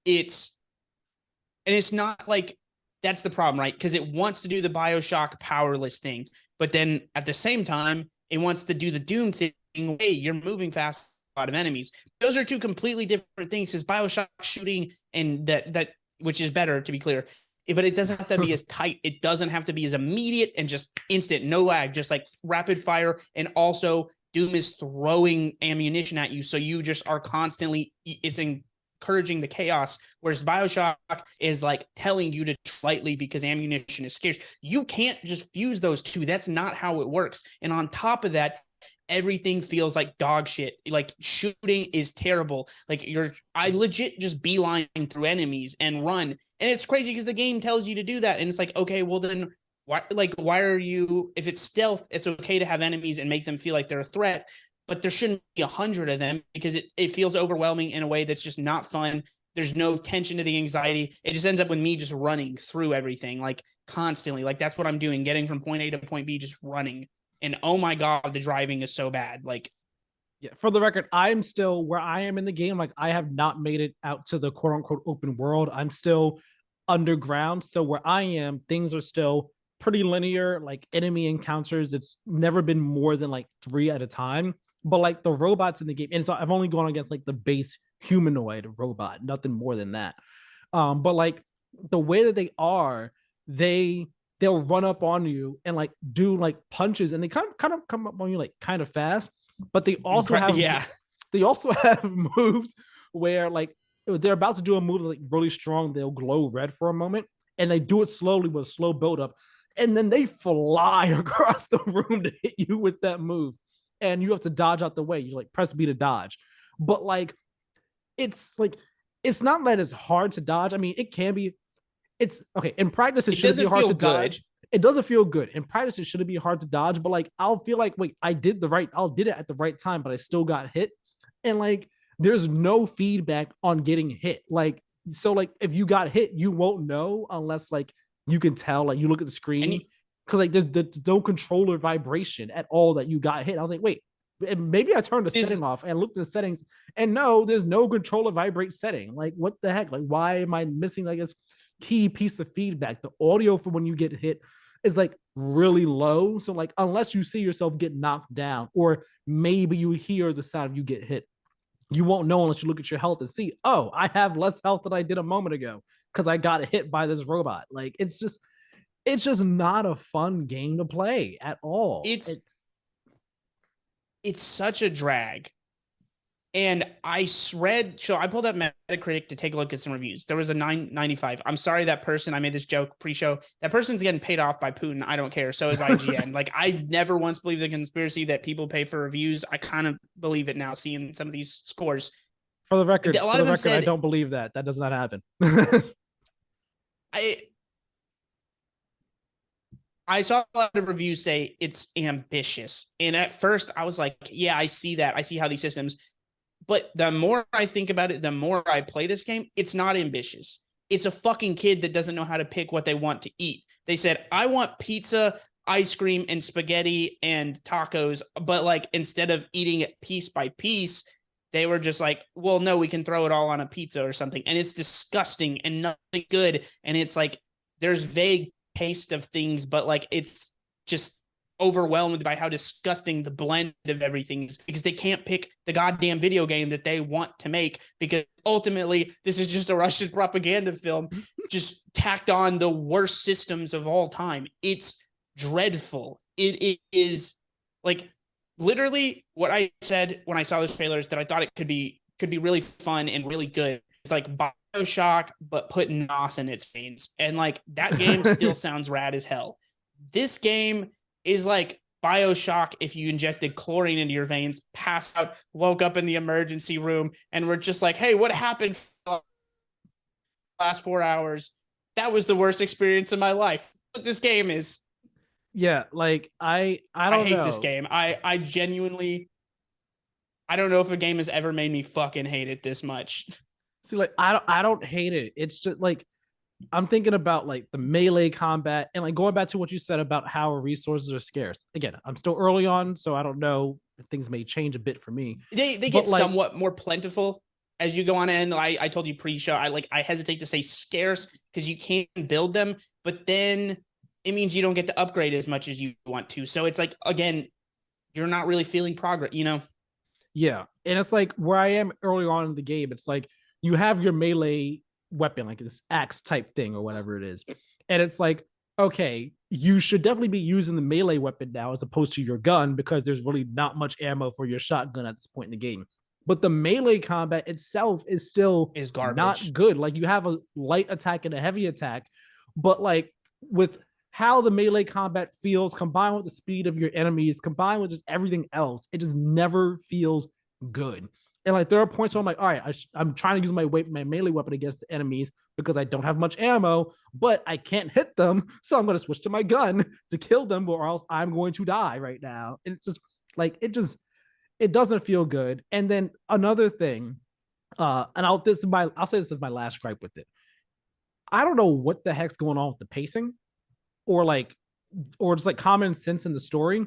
It's not like, that's the problem, right? Because it wants to do the BioShock powerless thing, but then at the same time, it wants to do the Doom thing. Hey, you're moving fast, a lot of enemies. Those are two completely different things. Because BioShock shooting and that which is better, to be clear, but it doesn't have to be as tight. It doesn't have to be as immediate and just instant, no lag, just like rapid fire. And also, Doom is throwing ammunition at you, so you just are constantly. It's encouraging the chaos, whereas BioShock is like telling you to lightly because ammunition is scarce. You can't just fuse those two. That's not how it works. And on top of that, everything feels like dog shit. Like, shooting is terrible. Like, I legit just beeline through enemies and run. And it's crazy because the game tells you to do that. And it's like, okay, well then why are you, if it's stealth, it's okay to have enemies and make them feel like they're a threat. but there shouldn't be 100 of them because it feels overwhelming in a way that's just not fun. There's no tension to the anxiety. It just ends up with me just running through everything, like constantly. Like that's what I'm doing, getting from point A to point B, just running. And oh my God, the driving is so bad. Like, yeah, for the record, I'm still where I am in the game. Like, I have not made it out to the quote unquote open world. I'm still underground. So where I am, things are still pretty linear. Like enemy encounters, it's never been more than like 3 at a time. But like the robots in the game, and so I've only gone against like the base humanoid robot, nothing more than that. But like the way that they are, they they'll run up on you and like do like punches, and they kind of come up on you like kind of fast. But yeah, they also have moves where like they're about to do a move like really strong, they'll glow red for a moment, and they do it slowly with a slow build up, and then they fly across the room to hit you with that move, and you have to dodge out the way. You like press B to dodge, but it's like it's not that it's hard to dodge. I mean, it can be. It's okay in practice. It should be hard to dodge. It doesn't feel good in practice. It shouldn't be hard to dodge, but like I'll feel like, wait, I did it at the right time, but I still got hit, and like there's no feedback on getting hit. Like so, like if you got hit, you won't know unless like you can tell. Like you look at the screen because like there's no controller vibration at all that you got hit. I was like, wait, maybe I turned the setting off and looked at the settings, and no, there's no controller vibrate setting. Like what the heck? Like why am I missing like this key piece of feedback? The audio for when you get hit is like really low. So like unless you see yourself get knocked down, or maybe you hear the sound of you get hit, you won't know unless you look at your health and see, oh, I have less health than I did a moment ago because I got hit by this robot. Like it's just not a fun game to play at all. It's such a drag. And I read, so I pulled up Metacritic to take a look at some reviews. There was a 995. I'm sorry that person, I made this joke pre-show. That person's getting paid off by Putin. I don't care. So is IGN. Like I never once believed the conspiracy that people pay for reviews. I kind of believe it now, seeing some of these scores. For the record, I don't believe that. That does not happen. I saw a lot of reviews say it's ambitious. And at first I was like, yeah, I see that. I see how these systems. But the more I think about it, the more I play this game, it's not ambitious. It's a fucking kid that doesn't know how to pick what they want to eat. They said, I want pizza, ice cream, and spaghetti and tacos. But like, instead of eating it piece by piece, they were just like, well, no, we can throw it all on a pizza or something. And it's disgusting and nothing good. And it's like, there's vague taste of things, but like, it's just overwhelmed by how disgusting the blend of everything is, because they can't pick the goddamn video game that they want to make, because ultimately this is just a Russian propaganda film just tacked on the worst systems of all time. It's dreadful. It is like literally what I said when I saw this trailer is that I thought it could be really fun and really good. It's like BioShock but put NOS in its veins, and like that game still sounds rad as hell. This game is like BioShock if you injected chlorine into your veins, passed out, woke up in the emergency room, and we're just like, hey, what happened for the last 4 hours? That was the worst experience in my life. What this game is. Yeah, like I hate this game. I genuinely, I don't know if a game has ever made me fucking hate it this much. See, like I don't hate it. It's just like I'm thinking about like the melee combat, and like going back to what you said about how resources are scarce. Again, I'm still early on, so I don't know. Things may change a bit for me. They get like, somewhat more plentiful as you go on. And I told you pre-show, I hesitate to say scarce because you can't build them, but then it means you don't get to upgrade as much as you want to. So it's like, again, you're not really feeling progress, you know? Yeah. And it's like where I am early on in the game, it's like you have your melee weapon, like this axe type thing or whatever it is. And it's like, okay, you should definitely be using the melee weapon now as opposed to your gun, because there's really not much ammo for your shotgun at this point in the game. But the melee combat itself is still garbage. Not good. Like you have a light attack and a heavy attack, but like with how the melee combat feels combined with the speed of your enemies, combined with just everything else, it just never feels good. And like there are points where I'm like, all right, I'm trying to use my melee weapon against the enemies because I don't have much ammo, but I can't hit them, so I'm going to switch to my gun to kill them, or else I'm going to die right now. And it's just like it it doesn't feel good. And then another thing, and I'll say this as my last gripe with it. I don't know what the heck's going on with the pacing, or like, or just like common sense in the story.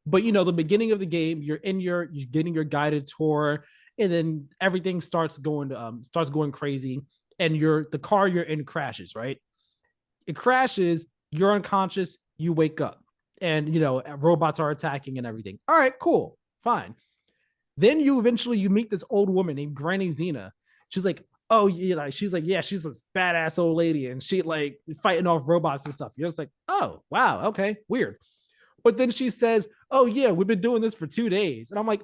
But the beginning of the game, you're getting your guided tour, and then everything starts going crazy, and the car you're in crashes, right? It crashes, you're unconscious, you wake up, and robots are attacking and everything. All right, cool, fine. Then you meet this old woman named Granny Xena. She's like, oh, she's like, yeah, she's this badass old lady, and she like fighting off robots and stuff. You're just like, oh, wow, okay, weird. But then she says, oh yeah, we've been doing this for 2 days. And I'm like,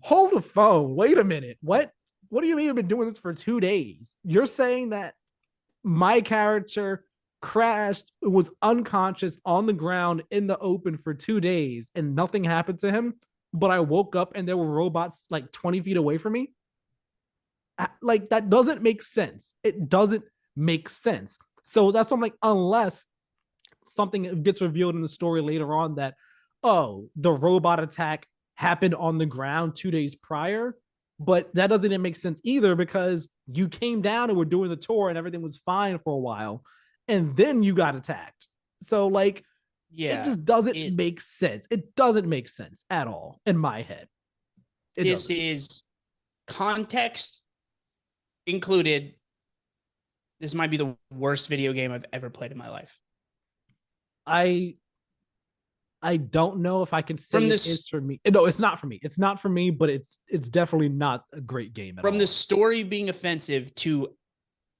hold the phone, wait a minute. What do you mean you've been doing this for 2 days? You're saying that my character crashed, was unconscious on the ground in the open for 2 days and nothing happened to him, but I woke up and there were robots like 20 feet away from me? Like, that doesn't make sense. It doesn't make sense. So that's something, like, unless something gets revealed in the story later on that, oh, the robot attack happened on the ground 2 days prior. But that doesn't even make sense either, because you came down and were doing the tour and everything was fine for a while, and then you got attacked. So like, yeah, it just doesn't make sense. It doesn't make sense at all in my head. This is context included. This might be the worst video game I've ever played in my life. I don't know if I can say it is for me. No, it's not for me. It's not for me, but it's definitely not a great game at all. From the story being offensive to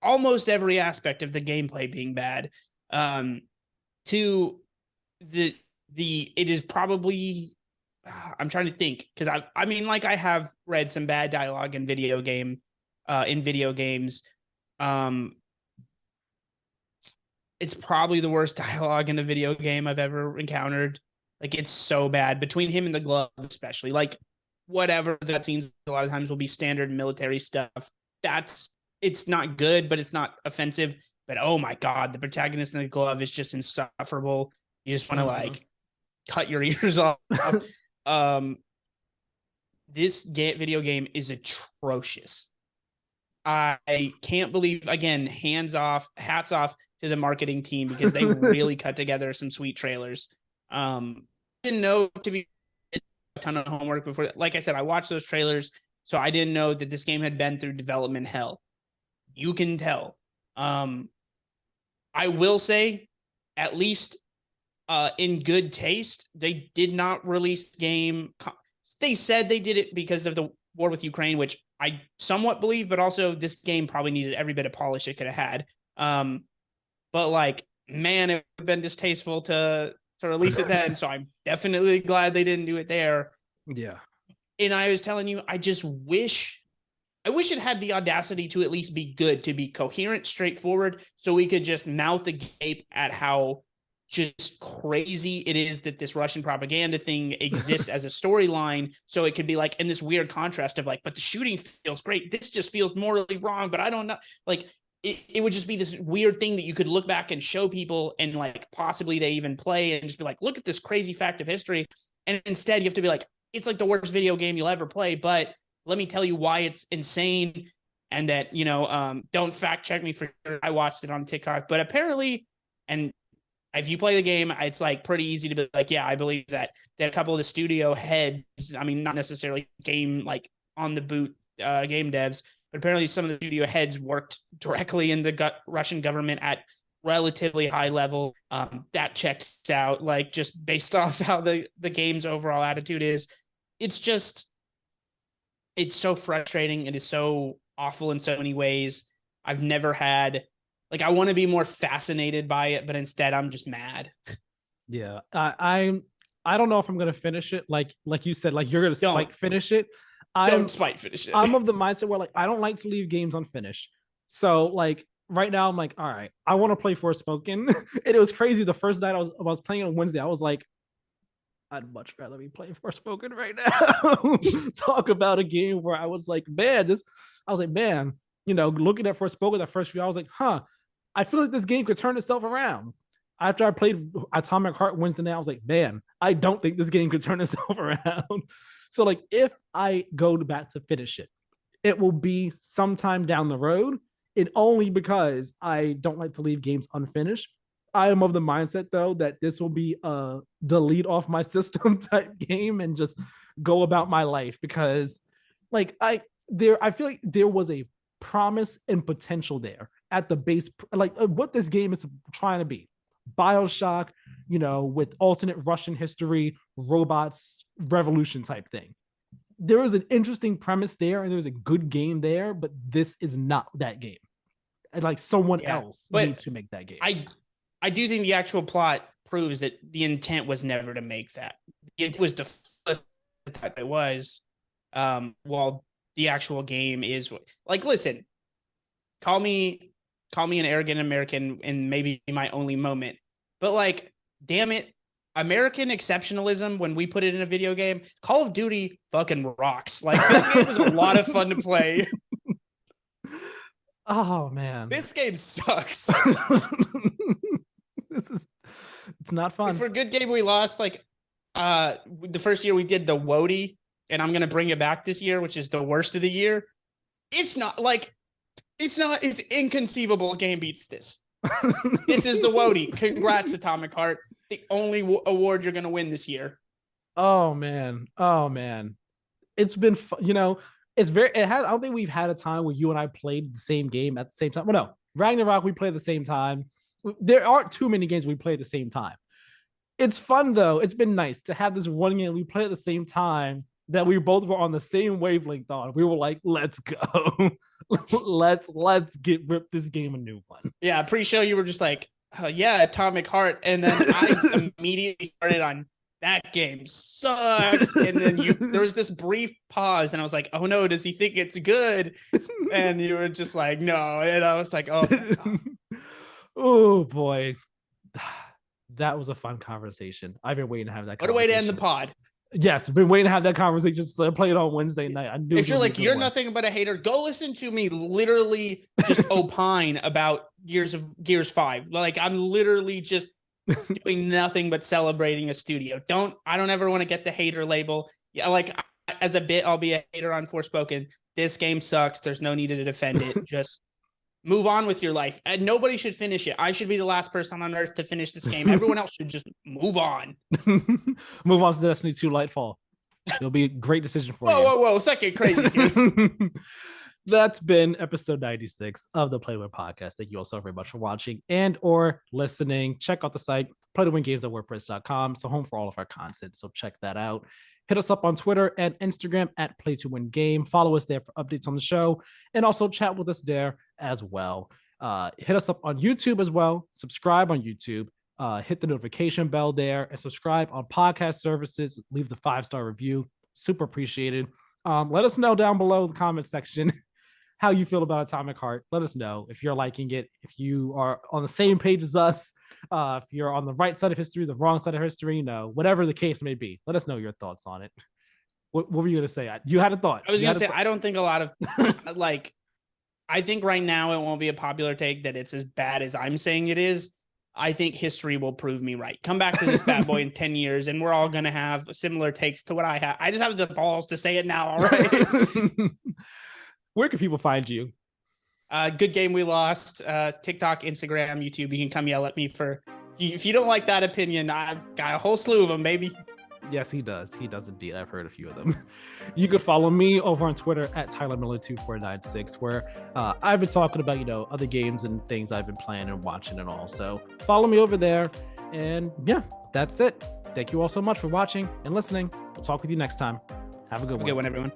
almost every aspect of the gameplay being bad, to it is probably, I'm trying to think, because I have read some bad dialogue in video games. It's probably the worst dialogue in a video game I've ever encountered. Like, it's so bad between him and the glove, especially. Like, whatever that scenes a lot of times will be standard military stuff. It's not good, but it's not offensive. But oh my God, the protagonist in the glove is just insufferable. You just want to like cut your ears off. This video game is atrocious. I can't believe, again, hats off to the marketing team, because they really cut together some sweet trailers. Didn't know to be a ton of homework before that. Like I said, I watched those trailers, so I didn't know that this game had been through development hell. You can tell. I will say, at least in good taste, they did not release the game. They said they did it because of the war with Ukraine, which I somewhat believe, but also this game probably needed every bit of polish it could have had. But like, man, it would have been distasteful to release it then. So I'm definitely glad they didn't do it there. Yeah. And I was telling you, I wish it had the audacity to at least be good, to be coherent, straightforward, so we could just mouth agape at how just crazy it is that this Russian propaganda thing exists as a storyline. So it could be like in this weird contrast of like, but the shooting feels great. This just feels morally wrong, but I don't know. Like, it would just be this weird thing that you could look back and show people, and like possibly they even play and just be like, look at this crazy fact of history. And instead you have to be like, it's like the worst video game you'll ever play, but let me tell you why it's insane. And that, don't fact check me for sure. I watched it on TikTok, but apparently, and if you play the game, it's like pretty easy to be like, yeah, I believe that a couple of the studio heads, I mean, not necessarily game, like on the boot game devs, but apparently some of the studio heads worked directly in the Russian government at relatively high level. That checks out, like, just based off how the game's overall attitude is. It's so frustrating. It is so awful in so many ways. I've never had, like, I want to be more fascinated by it, but instead I'm just mad. Yeah. I don't know if I'm going to finish it. Like you said, like, you're going to finish it. Don't spite finish it. I'm of the mindset where, like, I don't like to leave games unfinished. So like right now I'm like, all right, I want to play Forspoken. And it was crazy. The first night I was playing on Wednesday, I was like, I'd much rather be playing Forspoken right now. Talk about a game where I was like, man, looking at Forspoken the first few, I was like, I feel like this game could turn itself around. After I played Atomic Heart Wednesday night, I was like, man, I don't think this game could turn itself around. So like if I go back to finish it, it will be sometime down the road. And only because I don't like to leave games unfinished. I am of the mindset though that this will be a delete off my system type game and just go about my life, because like I feel like there was a promise and potential there at the base, like what this game is trying to be. BioShock, with alternate Russian history, robots, revolution type thing. There is an interesting premise there and there's a good game there, but this is not that game. And like someone else needs to make that game. I do think the actual plot proves that the intent was never to make that. The intent was to flip that it was, while the actual game is like, listen, call me an arrogant American and maybe my only moment, but like, damn it, American exceptionalism when we put it in a video game, Call of Duty fucking rocks. Like that game was a lot of fun to play. Oh man, this game sucks. It's not fun. For a good game we lost, like the first year we did the WOTY, and I'm gonna bring it back this year, which is the worst of the year. It's inconceivable a game beats this. This is the WOTY. Congrats, Atomic Heart. The only award you're gonna win this year. Oh man. It's been I don't think we've had a time where you and I played the same game at the same time. Well, no, Ragnarok we played at the same time. There aren't too many games we play at the same time. It's fun though. It's been nice to have this one game we play at the same time that we both were on the same wavelength on. We were like, let's go. let's rip this game a new one. Yeah, pre-show you were just like, oh, yeah, Atomic Heart. And then I immediately started on that game sucks. And then there was this brief pause and I was like, oh no, does he think it's good? And you were just like, no. And I was like, oh my God. Oh boy. That was a fun conversation. I've been waiting to have that conversation. What a way to end the pod. Yes, I've been waiting to have that conversation. So I played it on Wednesday night. I knew if you're like, you're nothing but a hater, go listen to me literally just opine about Gears 5. Like I'm literally just doing nothing but celebrating a studio. I don't ever want to get the hater label. Yeah, like as a bit, I'll be a hater on Forspoken. This game sucks. There's no need to defend it. Just move on with your life. And nobody should finish it. I should be the last person on earth to finish this game. Everyone else should just move on. Move on to Destiny 2 Lightfall. It'll be a great decision for you. Whoa. Let's not get crazy here. That's been episode 96 of the Play to Win podcast. Thank you all so very much for watching and or listening. Check out the site, playtowingames.wordpress.com. So home for all of our content. So check that out. Hit us up on Twitter and Instagram at Play2Win Game. Follow us there for updates on the show and also chat with us there as well. Hit us up on YouTube as well. Subscribe on YouTube. Hit the notification bell there and subscribe on podcast services. Leave the 5-star review. Super appreciated. Let us know down below in the comment section how you feel about Atomic Heart. Let us know if you're liking it, if you are on the same page as us, if you're on the right side of history, the wrong side of history, whatever the case may be. Let us know your thoughts on it. What were you going to say? You had a thought. I was going to say, I don't think a lot of, I think right now it won't be a popular take that it's as bad as I'm saying it is. I think history will prove me right. Come back to this bad boy in 10 years and we're all going to have similar takes to what I have. I just have the balls to say it now. All right. Where can people find you? Good Game We Lost, TikTok, Instagram, YouTube. You can come yell at me if you don't like that opinion. I've got a whole slew of them, baby. Yes, he does. He does indeed. I've heard a few of them. You can follow me over on Twitter at TylerMiller2496, where I've been talking about, other games and things I've been playing and watching and all. So follow me over there. And yeah, that's it. Thank you all so much for watching and listening. We'll talk with you next time. Have a good one. Good one, everyone.